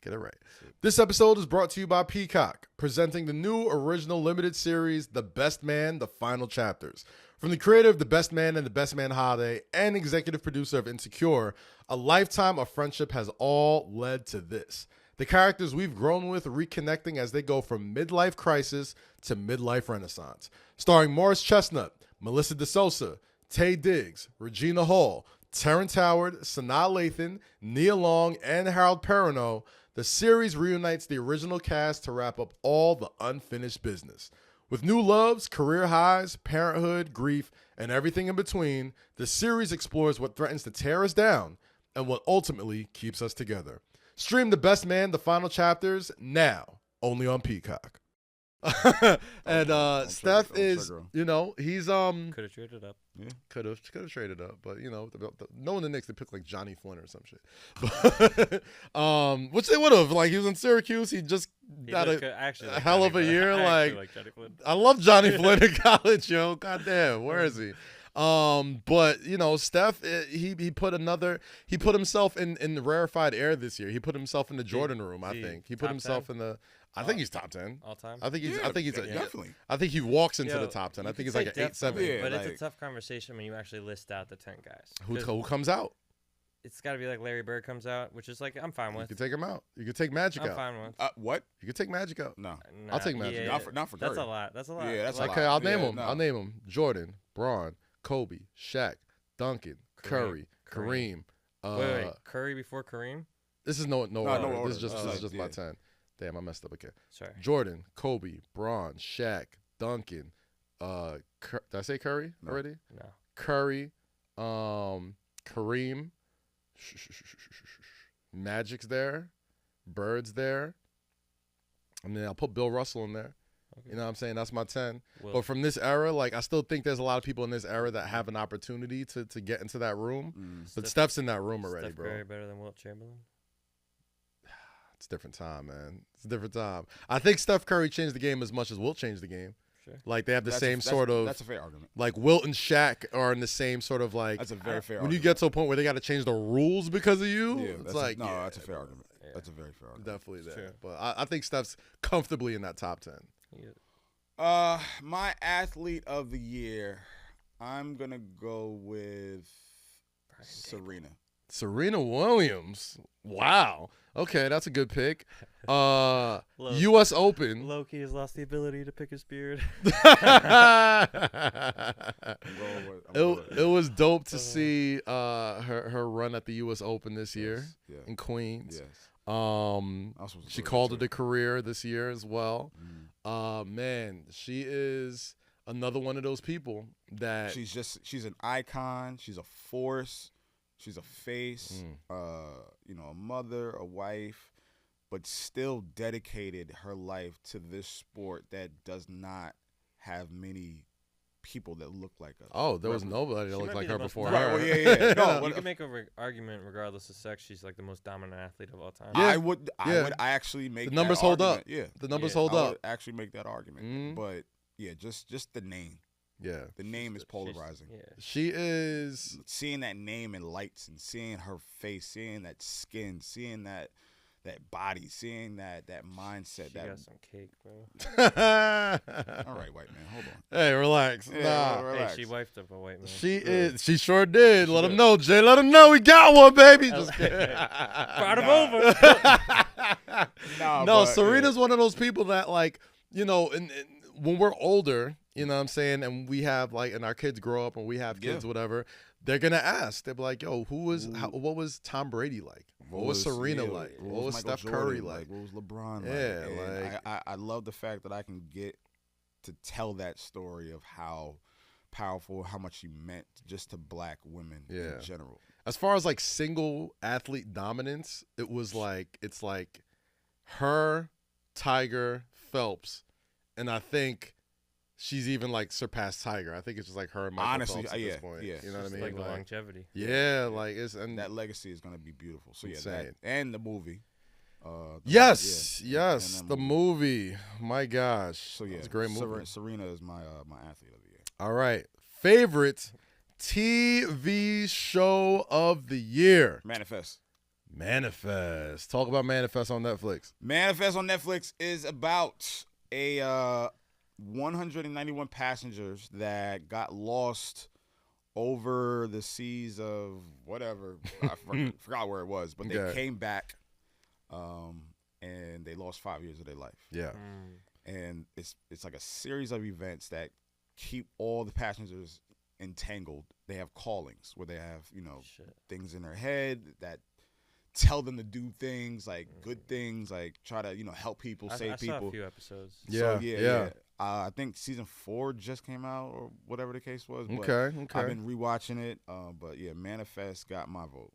Get it right. This episode is brought to you by Peacock, presenting the new original limited series, The Best Man, The Final Chapters. From the creator of The Best Man and The Best Man Holiday and executive producer of Insecure, a lifetime of friendship has all led to this. The characters we've grown with reconnecting as they go from midlife crisis to midlife renaissance. Starring Morris Chestnut, Melissa DeSosa, Taye Diggs, Regina Hall, Terrence Howard, Sanaa Lathan, Nia Long, and Harold Perrineau, the series reunites the original cast to wrap up all the unfinished business. With new loves, career highs, parenthood, grief, and everything in between, the series explores what threatens to tear us down and what ultimately keeps us together. Stream The Best Man, The Final Chapters, now, only on Peacock. And Steph is, he's could have traded up. Yeah, could have traded up, but knowing the Knicks, they picked like Johnny Flynn or some shit. But, which they would have. Like he was in Syracuse, he had a hell of a year. Like I love Johnny Flynn in college, yo. Goddamn, where is he? But Steph, he put himself in the rarefied air this year. He put himself in the Jordan room. I think he put himself 10? In the. I think he's top 10 all time. I think he's definitely. I think he walks into the top 10. I think he's like an 8-7. Yeah, but it's a tough conversation when you actually list out the 10 guys. Who comes out? It's got to be like Larry Bird comes out, which is like I'm fine with. You can take him out. You can take Magic out. I'm fine with. What? You can take Magic out. No. I'll take Magic out. Not for Curry. That's a lot. That's a lot. Yeah, that's a lot. Okay, I'll name them. I'll name them. Jordan, Braun, Kobe, Shaq, Duncan, Curry, Kareem. Wait. Curry before Kareem? This is no order. order. This is just my Yeah. 10. Damn, I messed up again. Sorry. Jordan, Kobe, Braun, Shaq, Duncan. Did I say Curry already? No. Curry, Kareem, Magic's there, Bird's there. And then I'll put Bill Russell in there. Okay. You know what I'm saying? That's my 10. Will. But from this era, like, I still think there's a lot of people in this era that have an opportunity to get into that room. But Steph's in that room already, Steph bro. Curry better than Wilt Chamberlain? It's a different time, man. It's a different time. I think Steph Curry changed the game as much as Wilt changed the game. Sure. Like, they have the That's same sort of. That's a fair argument. Like, Wilt and Shaq are in the same sort of, like. That's a very fair When argument. you get to a point where they got to change the rules because of you, Yeah, it's like. that's a fair argument. Yeah. That's a very fair argument. Definitely there. true. But I think Steph's comfortably in that top 10. Yeah. My athlete of the year, I'm going to go with Serena. Serena Williams. Wow. Okay, that's a good pick. U.S. Open. Lowkey has lost the ability to pick his beard. It was dope to see her run at the U.S. Open this year in Queens. Yes. She called it a career this year as well. Man, she is another one of those people that she's an icon. She's a force. She's a face. A mother, a wife, but still dedicated her life to this sport that does not have many people that look like us. Oh, there was nobody that She looked might like be her the most before dominant- her. Yeah. No, You can make an argument regardless of sex. She's like the most dominant athlete of all time. Yeah. I would actually make The numbers that hold argument. up. Yeah, The numbers Yeah. hold I up. would actually make that argument. But yeah, just the name. Yeah. The name is polarizing. Yeah. She is. Seeing that name in lights and seeing her face, seeing that skin, seeing that body, seeing that mindset. She got some cake, bro. All right, white man, hold on. Hey, relax. Yeah, Nah. relax. Hey, she wifed up a white man. She is. She sure did. Let him know, Jay. Let him know we got one, baby. Just kidding. Brought him over. No, Serena's one of those people that, like, and when we're older, you know what I'm saying, and we have, like, and our kids grow up and we have kids, whatever, they're going to ask. They'll be like, yo, what was Tom Brady like? What was Serena like? What was Michael Steph Curry Jordan like? What was LeBron like? Yeah, And I love the fact that I can get to tell that story of how powerful, how much she meant just to black women in general. As far as, like, single athlete dominance, it's like her, Tiger, Phelps, and I think she's even, like, surpassed Tiger. I think it's just like her and Michael Honestly, Phelps at this yeah, point. yeah. You know what I Just mean? like the longevity. Yeah, like it's and That legacy is going to be beautiful. So yeah, Insane. and the movie. yes, and the movie. My gosh. So yeah, it's a great movie. Serena is my athlete of the year. All right, favorite TV show of the year. Manifest. Talk about Manifest on Netflix. Manifest on Netflix is about a 191 passengers that got lost over the seas of whatever. I forgot where it was, but they came back, and they lost 5 years of their life. Yeah. And it's like a series of events that keep all the passengers entangled. They have callings where they have things in their head that tell them to do things like good things, like try to help people, save people. I saw a few episodes. So, yeah. I think season 4 just came out or whatever the case was. But Okay. I've been rewatching it, but yeah, Manifest got my vote.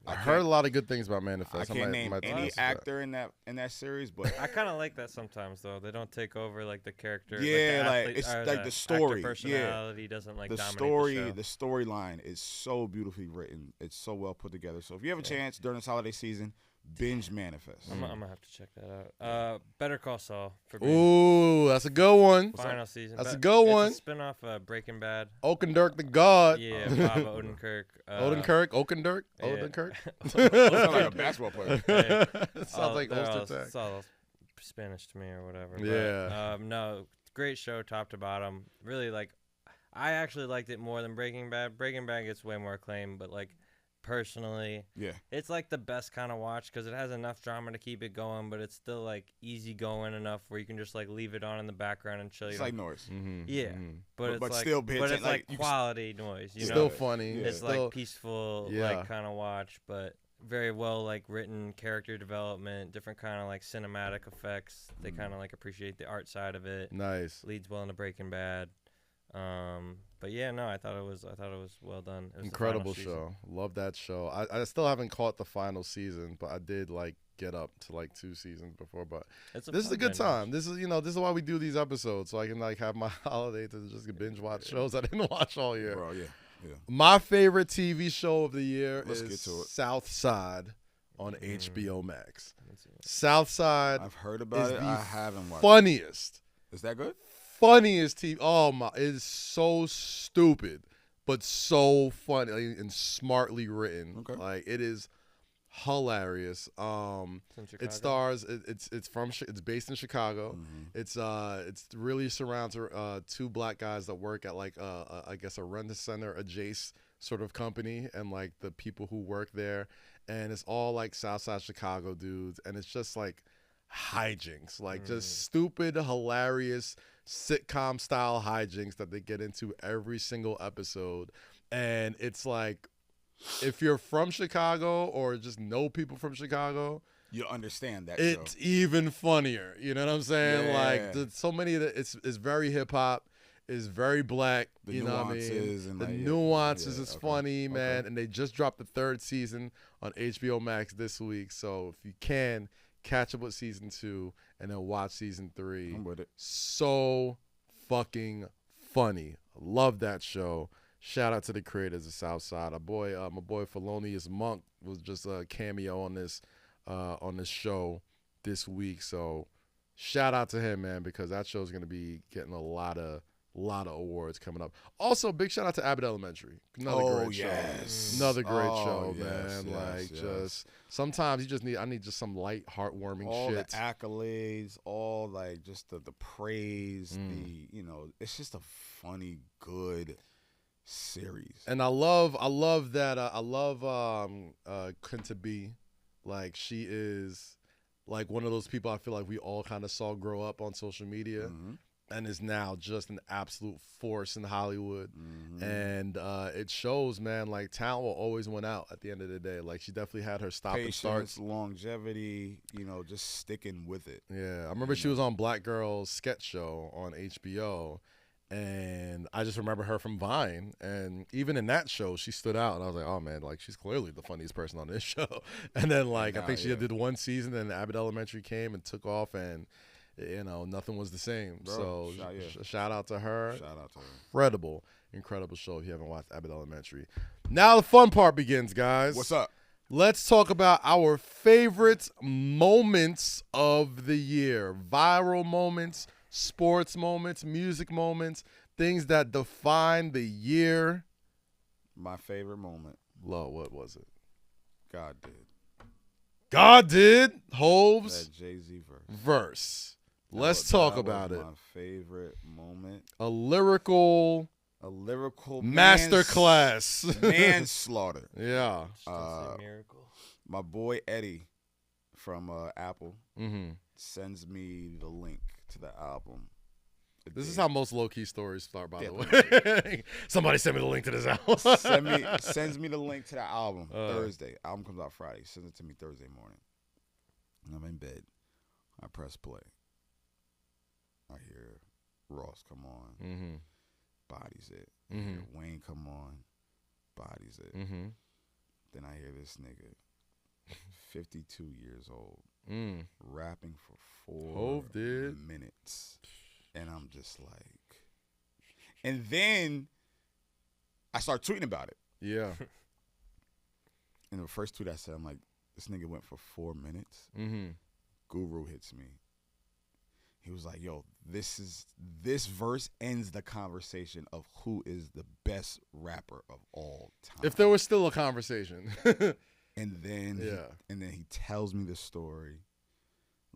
I heard a lot of good things about Manifest. I can't name any listen to actor in that series, but I kind of like that sometimes though. They don't take over like the character. Yeah, like, like, athlete, it's or like the story, actor yeah. personality doesn't like the dominate story, the show. the storyline is so beautifully written. It's so well put together. So if you have a chance during this holiday season, binge Manifest. I'm gonna have to check that out. Better Call Saul for me. Ooh, that's a good one. Final season. That's a good one. It's a spinoff of Breaking Bad. Oakendirk the God. Yeah, Bob Odenkirk. Oakendirk? yeah. Odenkirk? Sounds like a basketball player. It sounds like Ulster Tech. It's all Spanish to me or whatever. Yeah. But, no, great show, top to bottom. Really, like, I actually liked it more than Breaking Bad. Breaking Bad gets way more acclaim, but like, personally, Yeah. it's like the best kind of watch because it has enough drama to keep it going, but it's still like easy going enough where you can just like leave it on in the background and chill. It's like noise. Yeah, but it's but like, still pay but it's attention, like like, you can quality noise. You Still know, funny. Yeah. it's Still, like peaceful, yeah. like kind of watch, but very well like written character development, different kind of like cinematic effects. They kind of like appreciate the art side of it. Nice. Leads well into Breaking Bad. But yeah, no, I thought it was well done. It was Incredible the final show. Love that show. I still haven't caught the final season, but I did like get up to like 2 seasons before. But It's this is a good binge time. watch. This is why we do these episodes, so I can like have my holiday to just binge watch shows I didn't watch all year. Bro, yeah. My favorite TV show of the year Let's is get to it. South Side on HBO Max. South Side I've heard about is it. the I haven't watched funniest. it. Is that good? Funniest TV. Oh my, it is so stupid, but so funny and smartly written. Okay. Like it is hilarious. It stars. It's based in Chicago. It's really surrounds 2 black guys that work at like I guess a rent center adjacent sort of company, and like the people who work there, and it's all like Southside Chicago dudes, and it's just like hijinks, like just stupid, hilarious sitcom style hijinks that they get into every single episode. And it's like, if you're from Chicago or just know people from Chicago, You'll understand that it's show. even funnier. You know what I'm saying? Yeah. Like so many of it's very hip hop, is very black. The you know what I mean? nuances and the like, nuances is okay. funny, man. Okay. And they just dropped the 3rd season on HBO Max this week. So if you can, catch up with season 2 and then watch season 3. I'm with it. So fucking funny. Love that show. Shout out to the creators of Southside. My boy Felonious Monk was just a cameo on this show this week. So shout out to him, man, because that show's gonna be getting a lot of awards coming up. Also, big shout out to Abbott Elementary. Another great show. Another great show, man. Just sometimes I need just some light, heartwarming all shit. the accolades, all like just the praise, it's just a funny, good series. And I love that. I love Kunta B. Like, she is like one of those people I feel like we all kind of saw grow up on social media, and is now just an absolute force in Hollywood. And it shows, man. Like, talent will always win out at the end of the day. Like, she definitely had her stop and starts. Patience, longevity, just sticking with it. Yeah, I remember she was on Black Girl's sketch show on HBO. And I just remember her from Vine, and even in that show, she stood out. And I was like, "Oh man, like she's clearly the funniest person on this show." And then, like, I think she did 1 season, and Abbott Elementary came and took off, and nothing was the same. Bro, so shout out to her. Shout out to her. Incredible show. If you haven't watched Abbott Elementary, now the fun part begins, guys. What's up? Let's talk about our favorite moments of the year, viral moments. Sports moments, music moments, things that define the year. My favorite moment. Lo, what was it? God did. Hove's that Jay-Z verse. Let's talk about it. My favorite moment. A lyrical masterclass. Manslaughter. Yeah. Miracle. My boy Eddie from Apple sends me the link to the album. This is how most low-key stories start, by the way. Somebody send me the link to this album. Sends me the link to the album Thursday. Album comes out Friday. Sends it to me Thursday morning. I'm in bed. I press play. I hear Ross come on. Bodies it. I hear Wayne come on. Bodies it. Then I hear this nigga, 52 years old, rapping for 4 minutes. And I'm just like, and then I start tweeting about it. Yeah. And the first tweet I said, I'm like, this nigga went for 4 minutes. Guru hits me. He was like, yo, this verse ends the conversation of who is the best rapper of all time. If there was still a conversation. And then he tells me the story.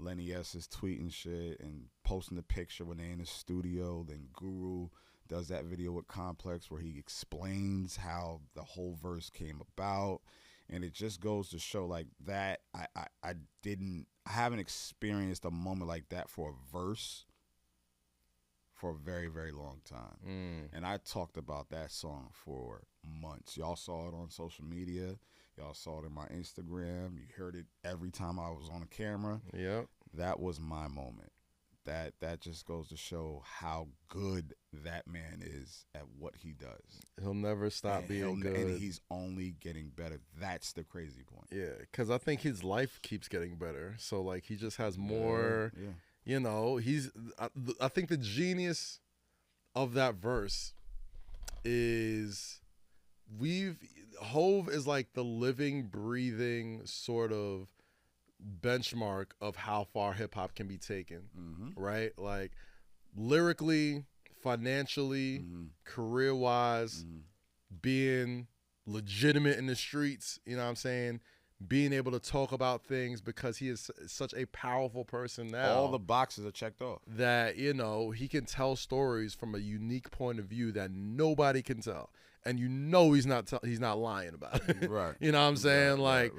Lenny S is tweeting shit and posting the picture when they're in the studio. Then Guru does that video with Complex where he explains how the whole verse came about. And it just goes to show like that I haven't experienced a moment like that for a verse for a very, very long time. And I talked about that song for months. Y'all saw it on social media. Y'all saw it in my Instagram. You heard it every time I was on the camera. Yep. That was my moment. That just goes to show how good that man is at what he does. He'll never stop being good. And he's only getting better. That's the crazy point. Yeah, because I think his life keeps getting better. So, like, he just has more, you know, I think the genius of that verse is Hove is like the living, breathing sort of benchmark of how far hip hop can be taken, right? Like lyrically, financially, career wise, being legitimate in the streets, you know what I'm saying? Being able to talk about things because he is such a powerful person now. All the boxes are checked off. That, you know, he can tell stories from a unique point of view that nobody can tell. And you know he's not lying about it. Right. You know what I'm saying? Right,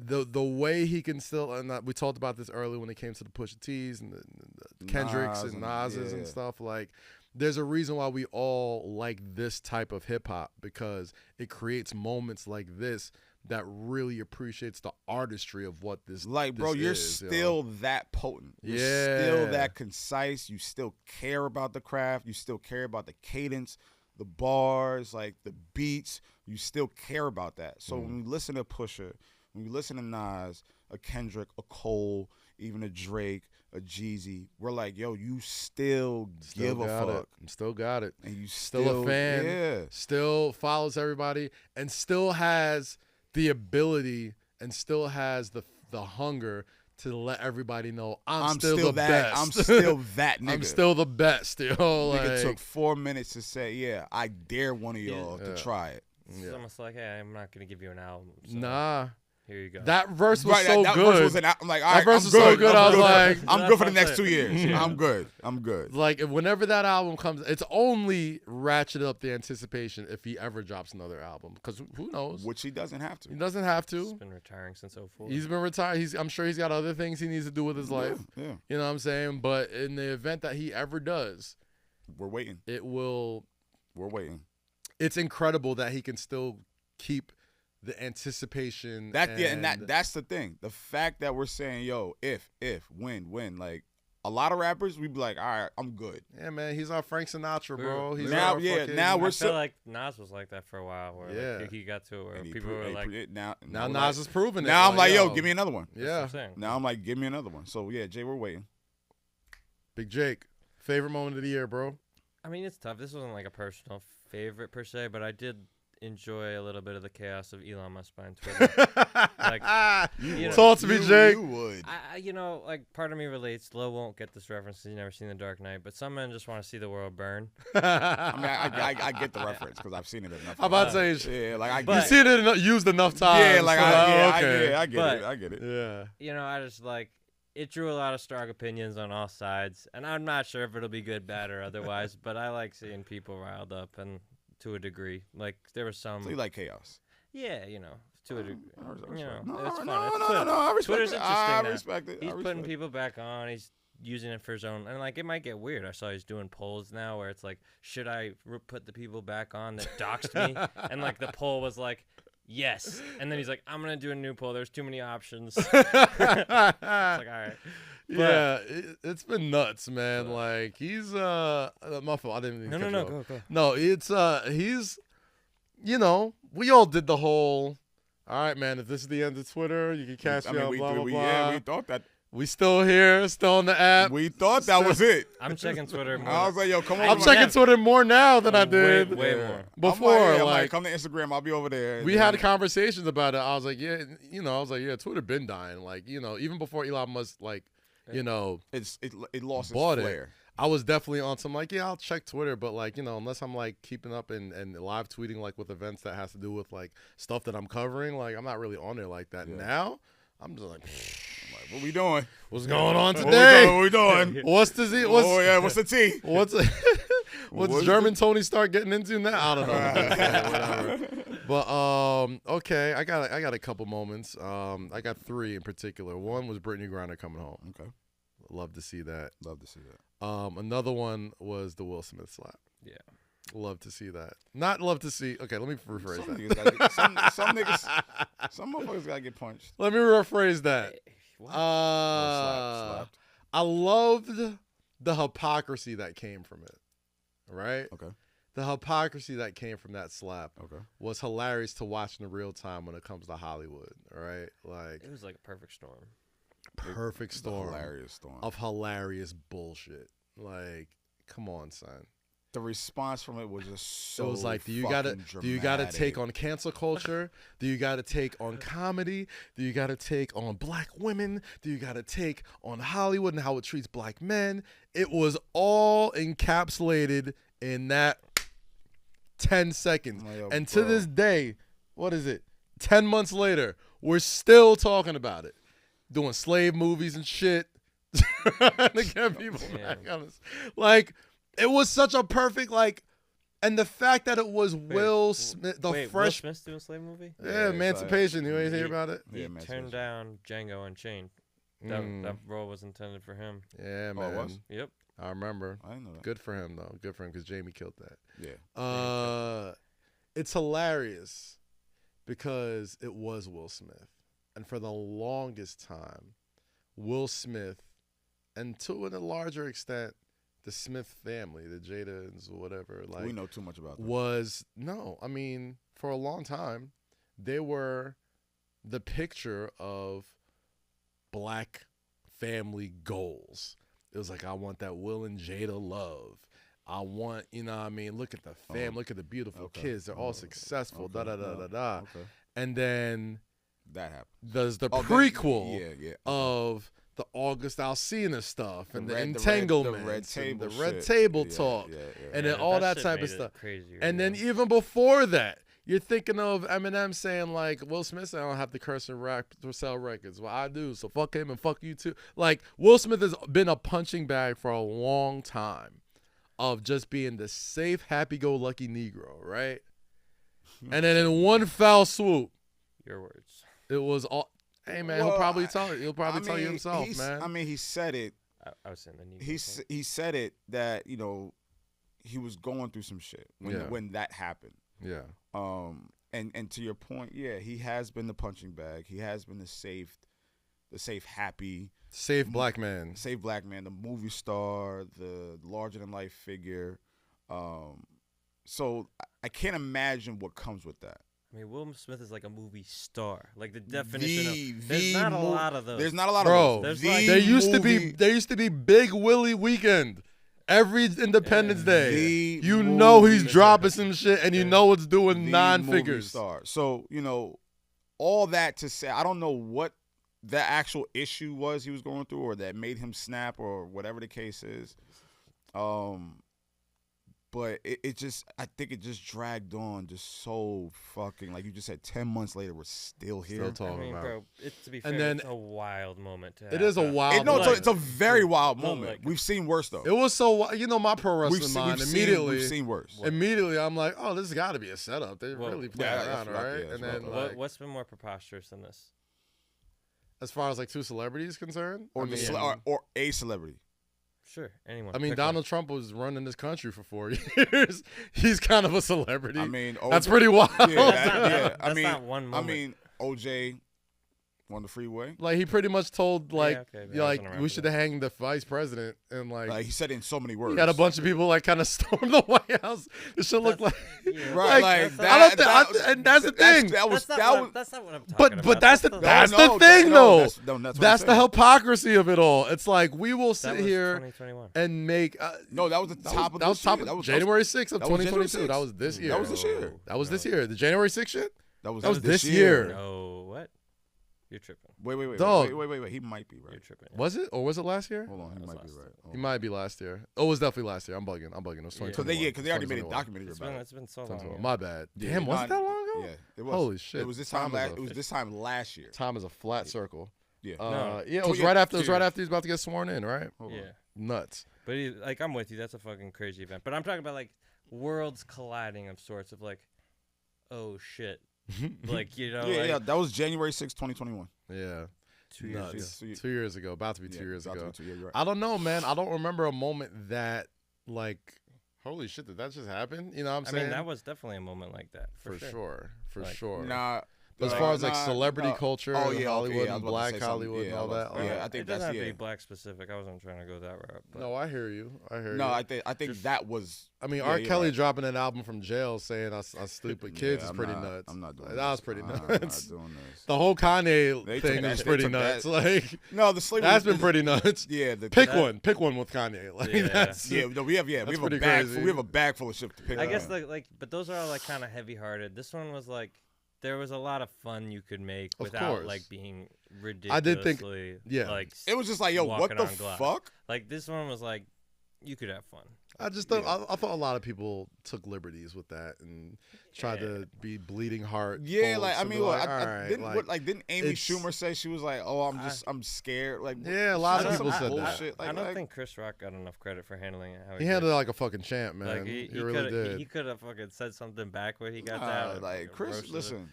the way he can still, and we talked about this earlier when it came to the Pusha T's and the Kendricks and Nas's and stuff. Like, there's a reason why we all like this type of hip hop, because it creates moments like this that really appreciates the artistry of what this bro, you're still that potent. You're still that concise. You still care about the craft. You still care about the cadence, the bars, like the beats. You still care about that. So when we listen to Pusha, when we listen to Nas, a Kendrick, a Cole, even a Drake, a Jeezy, we're like, yo, you still give a fuck. Still got it. And you still a fan. Still follows everybody and still has the ability and still has the hunger to let everybody know I'm still the best. I'm still that nigga. I'm still the best. Nigga took 4 minutes to say, yeah, I dare one of y'all to try it. It's almost like, hey, I'm not going to give you an album. So nah. Here you go. That verse was so that good. Verse was I'm like, all right, that verse was so good. I was like, I'm good for the next 2 years. I'm good. Like, whenever that album comes, it's only ratcheted up the anticipation if he ever drops another album. Because who knows? Which he doesn't have to. He doesn't have to. He's been retiring since 2004. He's been retired. I'm sure he's got other things he needs to do with his life. Yeah. You know what I'm saying? But in the event that he ever does, we're waiting. We're waiting. It's incredible that he can still keep the anticipation. That's the thing. The fact that we're saying, yo, if, when, like a lot of rappers, we'd be like, all right, I'm good. Yeah, man, he's our Frank Sinatra, bro. He's now we're I feel like Nas was like that for a while, where like, he got to it where people were like, now Nas is proving it. Now I'm like, yo, give me another one. Yeah. Now I'm like, give me another one. So yeah, Jay, we're waiting. Big Jake, favorite moment of the year, bro? I mean, it's tough. This wasn't like a personal favorite per se, but I did enjoy a little bit of the chaos of Elon Musk buying Twitter. Talk to me, Jake. You would. Like part of me relates. Low won't get this reference because he's never seen The Dark Knight, but some men just want to see the world burn. I mean, I get the reference because I've seen it enough. I'm about to say, yeah, like you've seen it used enough times. Yeah, like okay. I get it. Yeah. I just like. It drew a lot of strong opinions on all sides, and I'm not sure if it'll be good, bad, or otherwise, but I like seeing people riled up, and to a degree. Like, there was some... So you like chaos? Yeah, to a degree. It's fun. I respect Twitter's it. interesting I now. respect it. He's putting people back on. He's using it for his own... And, like, it might get weird. I saw he's doing polls now where it's like, should I put the people back on that doxed me? And, like, the poll was like... Yes. And then he's like, I'm going to do a new poll. There's too many options. It's like, all right. But, yeah, it's been nuts, man. Like, he's, my fault. I didn't even go. No, it's, he's, we all did the whole, all right, man, if this is the end of Twitter, you can catch me on blah, blah, blah. Yeah, we thought that. We still here, still on the app. We thought that was it. I'm checking Twitter more. I was like, yo, come on. I'm checking Twitter more now than I did. Way more. Before. I'm like, come to Instagram. I'll be over there. We had conversations about it. I was like, Twitter been dying. Like, even before Elon Musk, like, it lost its flair. I was definitely on some like, I'll check Twitter, but like, unless I'm like keeping up and live tweeting like with events that has to do with like stuff that I'm covering, like I'm not really on there like that. Now I'm just like, what we doing? What's going on today? What we doing? What's the Z? What's the T? What's German Tony Stark getting into now? I don't know. Whatever. But okay, I got a couple moments. I got 3 in particular. One was Brittany Griner coming home. Okay. Love to see that. Love to see that. Another one was the Will Smith slap. Yeah. Love to see that. Not love to see. Okay, let me rephrase Some that. niggas gotta get, some niggas, some motherfuckers gotta get punched. Let me rephrase that. What? Slapped. I loved the hypocrisy that came from it. Right? Okay. The hypocrisy that came from that slap Okay. was hilarious to watch in real time when it comes to Hollywood. All right? Like, It was like a perfect storm. perfect storm Hilarious storm. of hilarious bullshit. Like, come on, son. The response from it was just so. It was like, do you fucking gotta take dramatic. on cancel culture? Do you gotta take on comedy? Do you gotta take on black women? Do you gotta take on Hollywood and how it treats black men? It was all encapsulated in that 10 seconds. I'm like, yo, and to bro. this day, what is it? 10 months later, we're still talking about it. Doing slave movies and shit. To get people back on us. Like, it was such a perfect, like, and the fact that it was Will Smith, the Will fresh, Smith's doing a slave movie? yeah, Emancipation. You ain't hear about it? He Yeah, turned Emancipation. down Django Unchained. That role was intended for him. Yeah, Oh, it man. was? Yep. I remember. I didn't know that. Good for him, though. Good for him, because Jamie killed that. Yeah. It's hilarious because it was Will Smith. And for the longest time, Will Smith, and to a larger extent, the Smith family, the Jadans or whatever, like, We know too much about them. for a long time, they were the picture of black family goals. It was like, I want that Will and Jada love. I want, look at the fam, look at the beautiful Okay. kids. They're all successful, Okay. da-da-da-da-da. Okay. And then That happened. there's the Oh, prequel Yeah. of the August Alsina stuff and the red entanglements table and the red shit. table Yeah, talk. yeah. And then all that shit type of made it stuff. Crazier, And then yeah. even before that, you're thinking of Eminem saying, like, Will Smith said, I don't have to curse and rap to sell records. Well, I do, so fuck him and fuck you too. Like, Will Smith has been a punching bag for a long time of just being the safe, happy-go-lucky Negro, right? And then in one foul swoop, Your words. it was all, hey, man, Well, he'll probably tell you mean, himself, he's- man. I mean, he said it. I was saying the Negro He said it that he was going through some shit when that happened. Yeah. And to your point, yeah, he has been the punching bag. He has been the safe, happy, Safe black man. safe black man, the movie star, the larger than life figure. So I can't imagine what comes with that. I mean, Will Smith is like a movie star. Like the definition of. There's The not a mo- lot of those. There's not a lot Bro, of those. there's like- There The used to be Big Willie weekend every Independence Day. The You know he's movie- dropping some shit, and you know it's doing the nine movie figures. star. So all that to say, I don't know what the actual issue was he was going through, or that made him snap, or whatever the case is. But it just, I think it just dragged on just so fucking, like you just said, 10 months later, we're still here. Still talking I mean, about. bro, to be fair, And then- it's a wild moment. It is a wild. No, moment. it's a very wild Look, moment. like- We've seen worse, though. It was so, my pro wrestling mind immediately. We've seen worse. Immediately, I'm like, oh, this has got to be a setup. They Well, really playing yeah, that's around, right, right? yeah, And that's then, right. like, What's been more preposterous than this? as far as like two celebrities concerned, Or, I mean, or a celebrity. Sure, anyone. I mean, Pick Donald Trump was running this country for 4 years. He's kind of a celebrity. I mean, that's pretty wild. Yeah, That's I not one moment. mean, OJ on the freeway. Like, he pretty much told, like, okay, yeah, I wasn't around we for should that. hang the vice president, and like Like he said it in so many words. he had a bunch of people like kind of storm the White House. It should look like, Yeah. Right, like, like I don't that. think, and that's the thing. That was That's not that what I'm talking But about. that's the the that's No, the no, thing no, though. that's what That's I'm the saying. hypocrisy of it all. It's like we will that sit was here 2021. and make. No, that was the top of that was this top year. of That was January 6th of that was 2022. January That was this year. That was this year. That was this year. The January 6th shit. That was this year. No, what? You're tripping. Wait. Dog. Wait. He might be You're right. tripping. Was it or was it last year? Hold on, he That was might be last right. year. Hold He on. might be last year. Oh, it was definitely last year. I'm bugging. It was Yeah. 2021. Because they already made a 2021. documentary It's about it. been so long. 2021. Yeah. My bad. Yeah, Damn, was it that long ago? Yeah, it was. Holy shit. It was this time. Time is It was this time last year. Time is a flat circle. Yeah. No. Yeah, it was Yeah, right after. It 2 was right years. after he was about to get sworn in, right? Hold on. Yeah. Nuts. But like, I'm with you. That's a fucking crazy event. But I'm talking about like worlds colliding of sorts of like, oh shit, like Yeah, like, yeah. That was January 6th, 2021. Yeah. 2 years ago. Nuts. 2 years ago. About to be 2 years about to ago. be 2 years, you're right. I don't know, man. I don't remember a moment that like holy shit, did that just happen? You know what I'm I saying? mean, that was definitely a moment like that for sure. For Like, sure. Nah. As far as like celebrity culture, Oh, and yeah, Hollywood I was and about to black say something. Hollywood and Yeah, all that. yeah, all right. I think it doesn't that's have to be yeah. black specific. I wasn't trying to go that route. But No, I hear you. No, you. I think that was. I mean, yeah, R. you're Kelly right. dropping an album from jail saying I stupid kids is I'm pretty not- nuts. I'm not doing That was this. pretty I'm nuts. not doing this. The whole Kanye They thing took that- is they pretty took nuts. that- Like No, the slavery. that's been pretty nuts. Yeah, Pick one with Kanye. Like Yeah. that's Yeah, no, we have That's a pretty bag. crazy. We have a bag full of shit to pick. I guess up. but those are all like kind of heavy-hearted. This one was like there was a lot of fun you could make Of without course. like being I ridiculously. did think- yeah. Like It was just like, yo, what walking the on glass. fuck? Like this one was like you could have fun. I just thought Yeah. I thought a lot of people took liberties with that and tried Yeah. to be bleeding heart. Yeah, folks like I and be mean, like, look, all right, didn't Amy it's- Schumer say she was like, oh, I'm scared? Like, Yeah, a lot she of said people some said that. bullshit. I Like, don't like, think Chris Rock got enough credit for handling it. How he did. handled it like a fucking champ, man. Like he he really could did. he could have fucking said something back when he got nah, that. or like fucking Chris, roasted it. listen,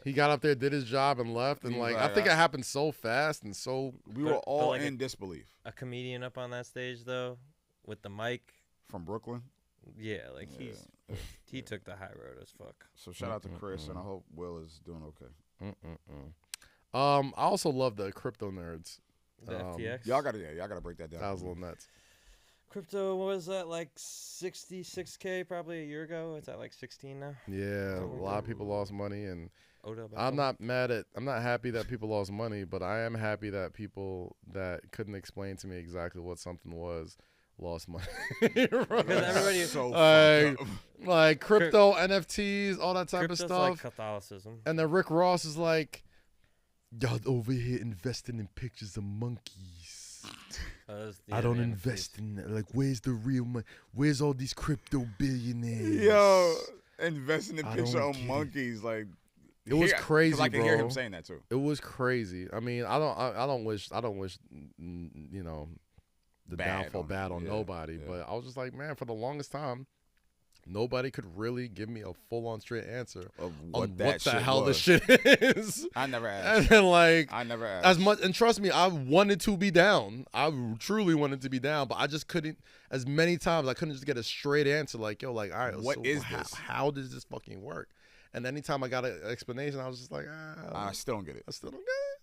He got up there, did his job, and left. And He like was I like, think it happened so fast and so. we But- were but all like in disbelief A comedian up on that stage though, with the mic. from Brooklyn. Yeah, like Yeah. he took the high road as fuck. So shout out to Chris, and I hope Will is doing okay. I also love the crypto nerds. The FTX. Y'all gotta break that down. That was a little nuts. Crypto was at like 66K probably a year ago. It's at like 16 now. Yeah, a lot of people lost money, and Oda I'm not happy that people lost money, but I am happy that people that couldn't explain to me exactly what something was lost money. Because everybody so like, fucked up. like crypto, NFTs, all that type Crypto's of like stuff. Catholicism. And then Rick Ross is like, y'all over here investing in pictures of monkeys. I don't invest in that. Like, where's the real money? Where's all these crypto billionaires? Yo, investing in I picture don't of get it. monkeys, like It was crazy, 'cause I can hear bro. him saying that too. It was crazy. I mean, I don't wish, you know, the Bad downfall on bad it, on yeah, nobody. yeah. But I was just like, man, for the longest time, nobody could really give me a full on straight answer Of on that what the shit hell was. the shit is. I never And asked. then like I never asked. as much, and trust me, I wanted to be down. I truly wanted to be down, but I just couldn't. As many times, I couldn't just get a straight answer. Like, yo, like, all right, What so is this? How does this fucking work? And anytime I got an explanation, I was just like, I still don't get it. I still don't get it.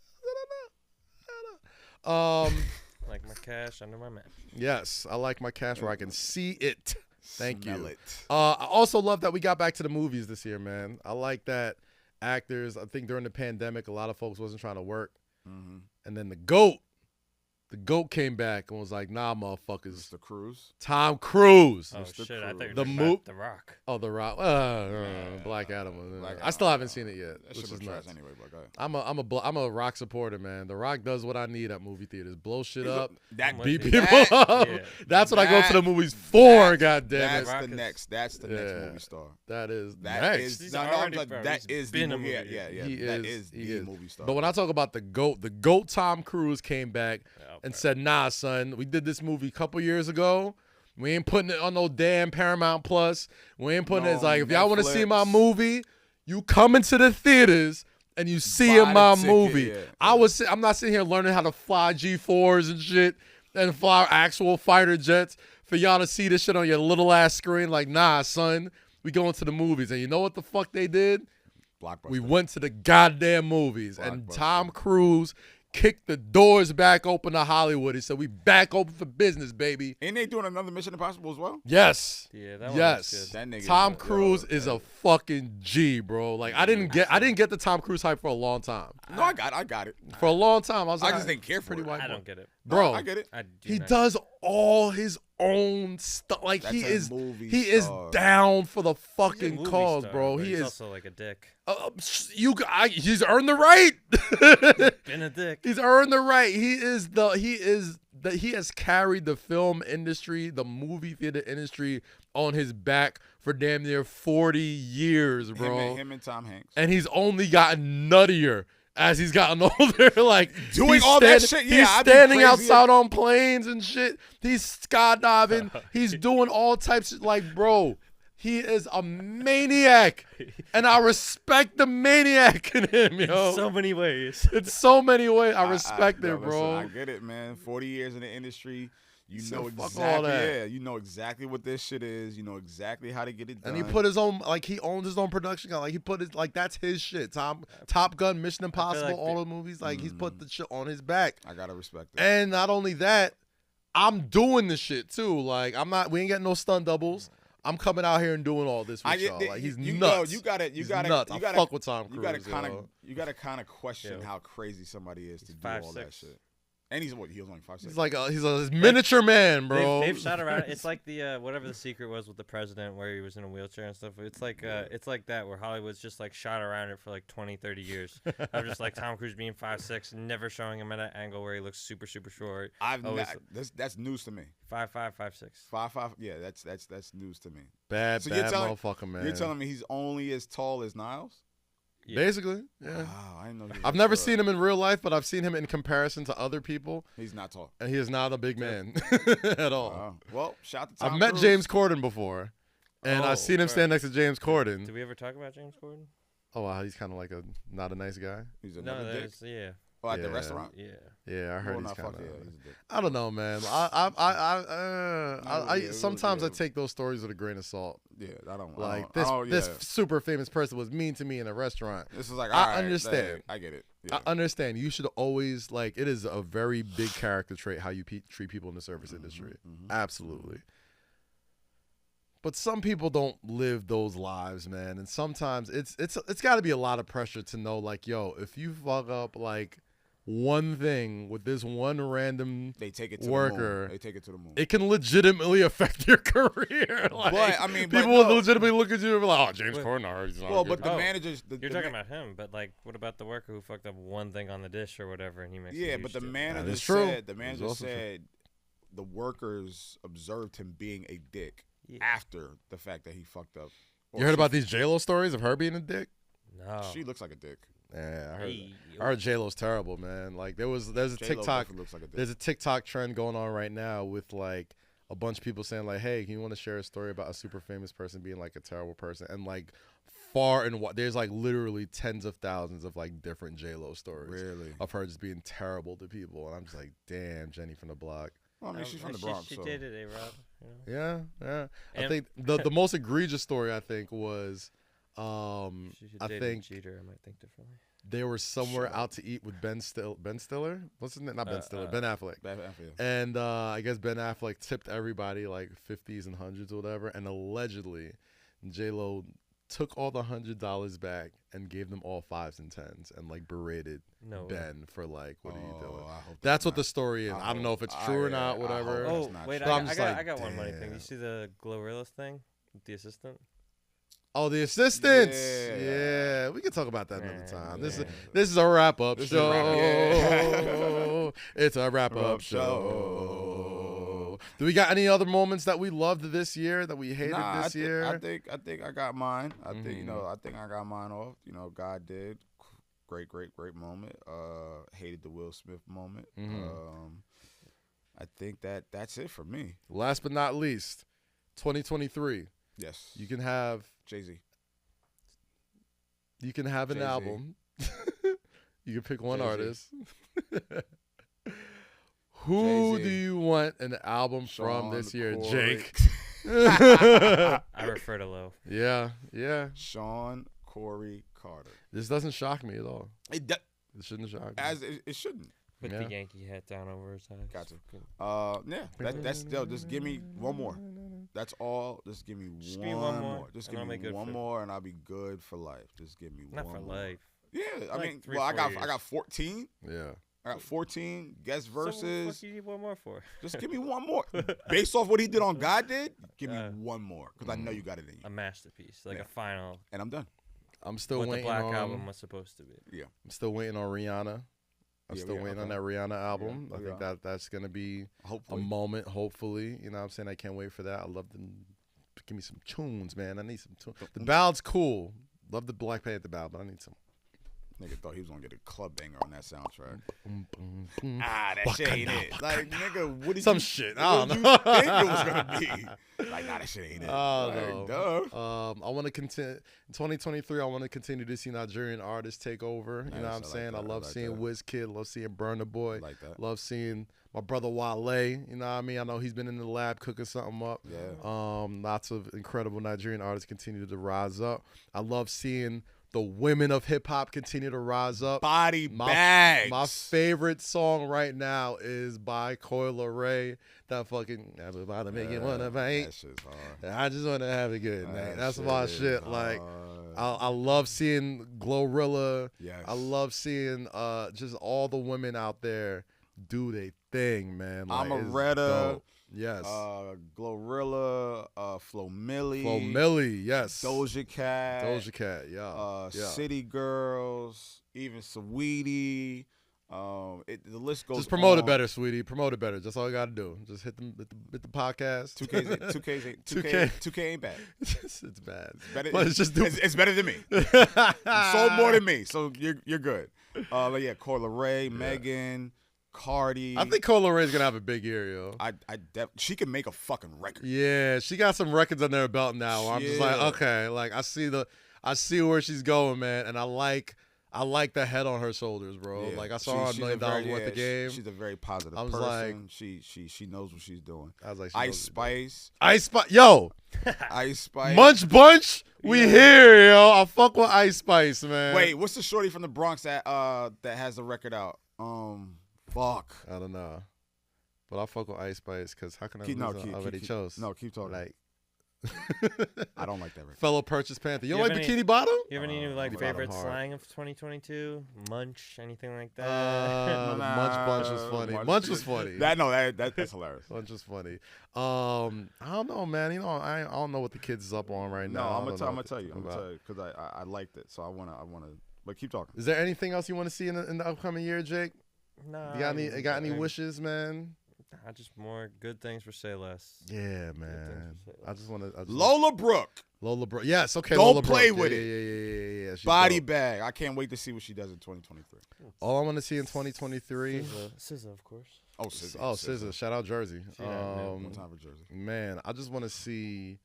I don't know. Like my cash under my mat. Yes, I like my cash where I can see it. Thank Smell you. it. I also love that we got back to the movies this year, man. I like that actors. I think during the pandemic, a lot of folks wasn't trying to work, and then the GOAT came back and was like, "Nah, motherfuckers, Mr. Cruz. Tom Cruise." Oh Mr. shit! I thought you were The talking mo- about The Rock. Oh, The Rock. Black Adam. Black I still Adam, haven't seen it yet, That which shit is was trash nuts. anyway, but go ahead. I'm a Rock supporter, man. The Rock does what I need at movie theaters: blow shit up, That with beat you. people That- up. yeah. That's what I go to the That- movies for. God damn That's it. Rock the is- next. That's the next Yeah. movie star. That is That next. He's no, already, like, bro, that he's is the been a movie. movie. Yeah. He That is. is He the is. movie star. But when I talk about the GOAT Tom Cruise came back Oh, and bro. said, "Nah, son, we did this movie a couple years ago. We ain't putting it on no damn Paramount Plus. We ain't putting it. It's No like if y'all want to see my Netflix. movie, you come into the theaters and you see Buy the my ticket, movie. yeah. I'm not sitting here learning how to fly G4s and shit and fly actual fighter jets for y'all to see this shit on your little ass screen. Like, nah, son, we going to the movies. And you know what the fuck they did? Blockbuster. We went to the goddamn movies, and Blockbuster. Tom Cruise kicked the doors back open to Hollywood. He said, "We back open for business, baby." Ain't they doing another Mission Impossible as well? Yes, Yeah, that one yes. looks good. That nigga. Tom Cruise is a fucking G, bro. Like I didn't get the Tom Cruise hype for a long time. No, I got it. For a long time, I was I like, just didn't care for pretty it. white I boy. don't get it. Bro. I get it. I do He not. does all his own stuff. Like That's he a is movie is star. down for the He's a fucking movie cause, star, bro. but He he's is. also like a dick. He's earned the right. Been a dick. He's earned the right. He has carried the film industry, the movie theater industry on his back for damn near 40 years, bro. Him and Tom Hanks. And he's only gotten nuttier as he's gotten older. Like Doing he's all that shit, yeah, He's I'd be standing crazy. outside on planes and shit. He's skydiving. He's doing all types of like, bro. He is a maniac, and I respect the maniac in him, yo. In so many ways. In so many ways, I respect it, bro. Listen, I get it, man. 40 years in the industry, you So know fuck exactly. all that. Yeah, you know exactly what this shit is. You know exactly how to get it done. And he put his own, like, he owns his own production company. Like, he put his, like, that's his shit. Top Gun, Mission Impossible, like all the movies. Like, he's put the shit on his back. I gotta respect it. And not only that, I'm doing the shit too. Like, we ain't getting no stunt doubles. I'm coming out here and doing all this with y'all. Like, he's nuts. You gotta nuts. I fuck with Tom Cruise. You gotta kind of question how crazy somebody is to do all that shit. And he's what? He was only 5'6". He's like he's a miniature man, bro. They've shot around it. It's like the whatever the secret was with the president where he was in a wheelchair and stuff. It's like that where Hollywood's just like shot around it for like 20, 30 years. I'm just like Tom Cruise being 5'6", never showing him at an angle where he looks super, super short. That's news to me. 5'5", 5'6". 5'5". Yeah, that's news to me. Bad motherfucker, man. You're telling me he's only as tall as Niles? Yeah. Basically, yeah. Wow, I didn't know. I've never seen him in real life, but I've seen him in comparison to other people. He's not tall, and he is not a big man at all. Wow. Well, shout to Tom I've met Cruise. James Corden before, and I've seen him stand next to James Corden. Did we ever talk about James Corden? Oh wow, he's kind of like not a nice guy. He's another dick. Yeah. Oh, at the restaurant? Yeah, I heard he's kind of. He's a dick. I don't know, man. Sometimes I take those stories with a grain of salt. Yeah, I don't like this super famous person was mean to me in a restaurant. This is like I understand. I get it. Yeah. I understand. You should always like. It is a very big character trait how you treat people in the service industry. Absolutely. But some people don't live those lives, man. And sometimes it's got to be a lot of pressure to know, like, yo, if you fuck up like one thing with this one random they take it to worker, the moon. They take it to the moon. It can legitimately affect your career. Like, but I mean, people will legitimately look at you and be like, "Oh, James Corden." But the managers. You're talking about him, but like, what about the worker who fucked up one thing on the dish or whatever, and he makes but the manager said the workers observed him being a dick after the fact that he fucked up. You heard about these J-Lo stories of her being a dick? No, she looks like a dick. Yeah, I heard J-Lo's terrible, man. Like there's a TikTok, there's a TikTok trend going on right now with like a bunch of people saying like, hey, you want to share a story about a super famous person being like a terrible person? And like there's like literally tens of thousands of like different J-Lo stories of her just being terrible to people. And I'm just like, damn, Jenny from the block. Well, I mean, she's from the Bronx. She dated A-Rod. Yeah. I think the most egregious story I think was I think cheater. I might think differently. They were somewhere out to eat with Ben Stiller. What's his name? Not Ben Stiller. Ben Affleck. And I guess Ben Affleck tipped everybody like 50s and hundreds or whatever. And allegedly, J-Lo took all the $100 back and gave them all 5s and 10s and like berated Ben for like, what are you doing? That's what the story is. I don't know if it's true or not. Whatever. Oh wait, I got one money thing. You see the Glorilla's thing with the assistant? Oh, the assistants. Yeah. We can talk about that another time. This is a wrap-up show. It's a wrap-up show. Do we got any other moments that we loved this year that we hated this year? I think I got mine. I think I got mine off. God did. Great moment. Hated the Will Smith moment. I think that's it for me. Last but not least, 2023. Yes. You can have Jay-Z. You can have an album. You can pick one artist. Who do you want an album from this year, Jake? I refer to Low. Yeah. Sean Corey Carter. This doesn't shock me at all. It shouldn't shock me. As it shouldn't. With the Yankee hat down over his head. Gotcha. That's just give me one more. That's all. Just give me one more. Just give me one more, and I'll be good for life. Just give me one more. Not for life. Yeah, I mean, I got 14. Yeah. I got 14 guest verses. What do you need one more for? Just give me one more. Based off what he did on God Did, give me one more, because I know you got it in you. A masterpiece, like a final. And I'm done. I'm still what waiting the Black on. Album was supposed to be. Yeah. I'm still waiting on Rihanna. I'm still waiting on that Rihanna album. I think that's going to be a moment, hopefully. You know what I'm saying? I can't wait for that. I love them. Give me some tunes, man. I need some tunes. The ballad's cool. Love the Black Panther ballad, but I need some Nigga thought he was gonna get a club banger on that soundtrack. That shit ain't it. Like, nigga, what did Some you, shit. I don't what know. you think it was gonna be? Like, nah, that shit ain't it. Like, duh. I want to continue in 2023. I want to continue to see Nigerian artists take over. You know what I'm saying? I love seeing Wizkid. Love seeing Burna Boy. Like that. Love seeing my brother Wale. You know what I mean? I know he's been in the lab cooking something up. Yeah. Lots of incredible Nigerian artists continue to rise up. I love seeing the women of hip hop continue to rise up. Body bags. My favorite song right now is by Coil Ray. That fucking everybody make it wanna bite. That shit's hard. I just wanna have a good night. That's shit my is shit. hard. Like I love seeing Glorilla. Yes. I love seeing just all the women out there do their thing, man. Like, Amaretta. dope. Yes. Glorilla, Flo Milli. Flo Milli, yes. Doja Cat. Yeah. City Girls, even Saweetie. The list goes. Just promote on. it better, sweetie. Promote it better. That's all you got to do. Just hit the podcast. 2K ain't bad. It's bad. It's better, But it's just it's better than me. You sold more than me, so you're good. But yeah, Coil Ray, Megan, Cardi. I think Coil Ray's gonna have a big year, yo. She can make a fucking record. Yeah, she got some records under her belt now. Where I'm just like, okay, like I see where she's going, man, and I like the head on her shoulders, bro. Yeah. Like I saw her $1 million worth of game. She's a very positive I was person. like, she knows what she's doing. I was like, Ice Spice, yo, Ice Spice, Munch Bunch, we here, yo. I fuck with Ice Spice, man. Wait, what's the shorty from the Bronx that has the record out? Fuck. I don't know, but I fuck with Ice Spice because how can I already chose? No, keep talking. Like, I don't like that record. Fellow Purchase Panther. You don't like have Bikini Bottom? You have any new Bikini favorite Bottom hard. slang of 2022? Munch, anything like that? Munch Bunch was funny. Munch was funny. That's hilarious. Bunch was funny. I don't know, man. You know, I don't know what the kids is up on right No, now. I'm gonna tell you because I liked it, so I wanna. But keep talking. Is there anything else you want to see in the upcoming year, Jake? No. You got any wishes, man? Just more good things for Say Less. Yeah, man. I just want to. Lola Brooke. Yes, okay. Don't Lola play Brooke. with Yeah, it. Yeah. She's Body dope. bag. I can't wait to see what she does in 2023. All I want to see in 2023. SZA, of course. Oh, SZA. SZA. Shout out Jersey. One time for Jersey. Man, I just want to see.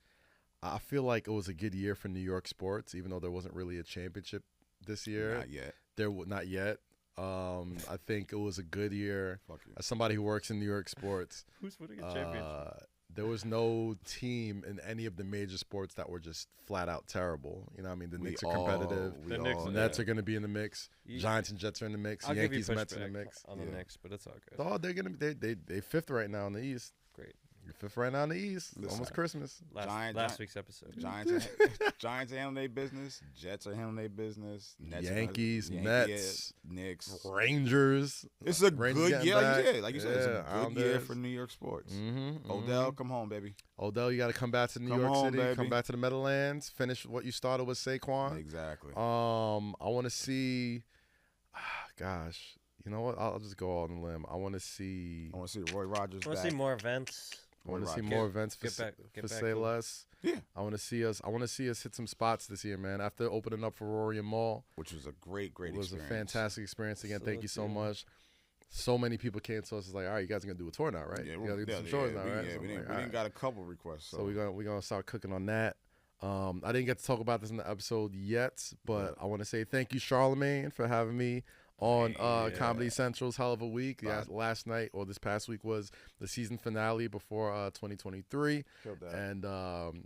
I feel like it was a good year for New York sports, even though there wasn't really a championship this year. Not yet. Not yet. I think it was a good year. As somebody who works in New York sports, Who's winning a championship? there was no team in any of the major sports that were just flat out terrible. You know what I mean? The Knicks are competitive. The Nets are going to be in the mix. Giants and Jets are in the mix. I'll Yankees, give you Mets in the mix. on the Knicks, but it's all good. Oh, they're going to be they fifth right now in the East. Great. You're fifth right now in the East. It's almost Christmas. Last week's episode. Giants are handling their business. Jets are handling their business. Yankees, Mets, Knicks, Rangers. It's a Rangers good year. Like you said, it's a good year Islanders. for New York sports. Mm-hmm, Odell, come home, baby. Odell, you got to come back to New York home, City. baby. Come back to the Meadowlands. Finish what you started with Saquon. Exactly. I want to see. Gosh, you know what? I'll just go on a limb. I want to see Roy Rogers. I want to see more events. I want to see more events for Say Less. Yeah. I want to see us hit some spots this year, man. After opening up for Rory and Mall, which was a great it was experience. a fantastic experience. Again, thank you so much. So many people came to us. It's like, all right, you guys are gonna do a tour now, right? Yeah, you gotta do some shows now, right? Yeah, So we like, didn't got a couple requests. So we're gonna start cooking on that. I didn't get to talk about this in the episode yet, but I want to say thank you, Charlemagne, for having me on Comedy Central's Hell of a Week. Yeah, last night or this past week was the season finale before 2023. And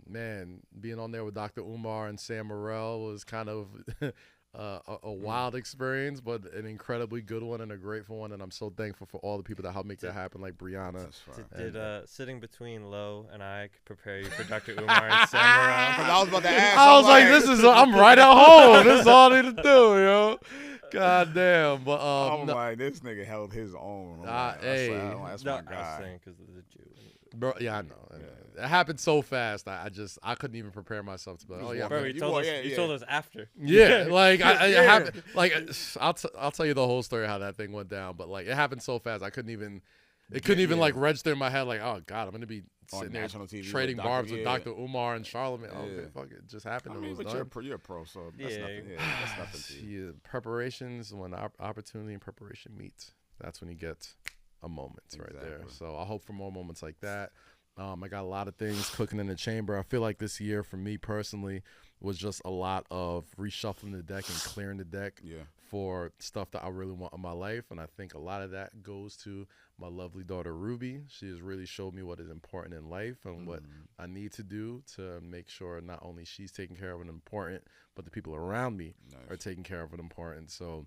man, being on there with Dr. Umar and Sam Morrell was kind of a wild experience, but an incredibly good one and a grateful one. And I'm so thankful for all the people that helped make that happen, like Brianna. Did sitting between Low and I prepare you for Dr. Umar and Sam Morrell? Because I was about to ask. I was like, I'm right at home. This is all I need to do, yo. God damn. But this nigga held his own. That's my I guy. was saying because of the Jew. Bro, yeah, I know. Yeah. It happened so fast. I couldn't even prepare myself to be like, oh yeah, bro, you told us after. Yeah, like I'll tell you the whole story how that thing went down. But like it happened so fast, I couldn't even. It couldn't even like register in my head like, oh God, I'm gonna be sitting there TV trading barbs with Dr. Umar and Charlamagne. Oh, okay, fuck it, just happened. I mean, but you're a pro, so that's nothing. Yeah, that's nothing to you. Preparations, when opportunity and preparation meet, that's when you get a moment right there. So I hope for more moments like that. I got a lot of things cooking in the chamber. I feel like this year for me personally was just a lot of reshuffling the deck and clearing the deck for stuff that I really want in my life. And I think a lot of that goes to my lovely daughter, Ruby. She has really showed me what is important in life and what I need to do to make sure not only she's taking care of it important, but the people around me are taking care of it important. So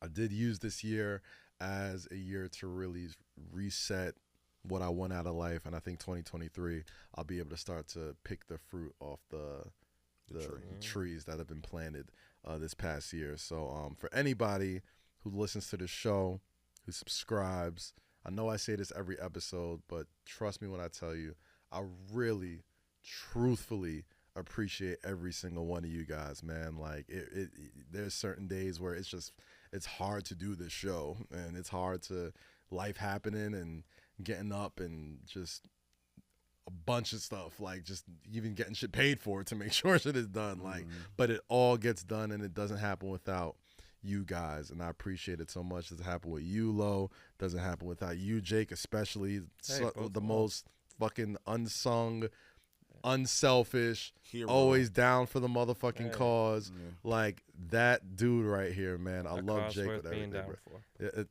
I did use this year as a year to really reset what I want out of life, and I think 2023 I'll be able to start to pick the fruit off the trees that have been planted this past year. So for anybody who listens to the show, who subscribes, I know I say this every episode, but trust me when I tell you, I really, truthfully appreciate every single one of you guys, man. Like there's certain days where it's hard to do this show, and it's hard to life happening and getting up and just a bunch of stuff, like just even getting shit paid for to make sure shit is done. Like, but it all gets done, and it doesn't happen without you guys, and I appreciate it so much. It doesn't happen with you, Lo. Doesn't happen without you, Jake, especially. The most fucking unsung, unselfish, hero. Always down for the motherfucking cause. Like that dude right here, man. I love Jake with everything.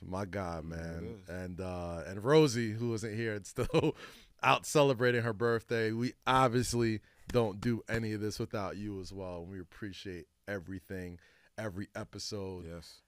My God, man. And Rosy, who wasn't here, it's still out celebrating her birthday. We obviously don't do any of this without you as well. And we appreciate everything, every episode. Yes.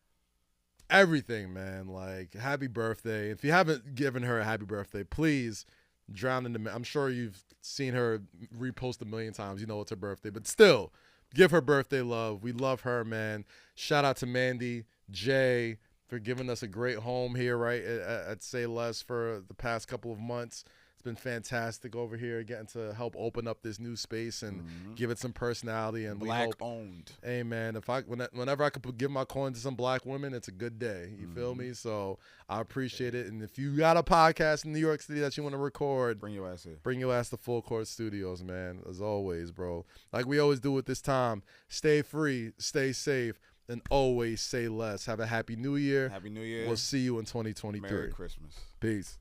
Everything, man. Like, happy birthday. If you haven't given her a happy birthday, please drown in the... I'm sure you've seen her repost a million times. You know it's her birthday. But still, give her birthday love. We love her, man. Shout out to Mandy, Jay, for giving us a great home here, right, at Say Less for the past couple of months. It's been fantastic over here, getting to help open up this new space and give it some personality. And Black owned. Hey, man, whenever I could give my coin to some black women, it's a good day. You feel me? So I appreciate it. And if you got a podcast in New York City that you want to record, bring your ass here. Bring your ass to Full Court Studios, man. As always, bro. Like we always do at this time, stay free, stay safe, and always say less. Have a happy new year. Happy New Year. We'll see you in 2023. Merry Christmas. Peace.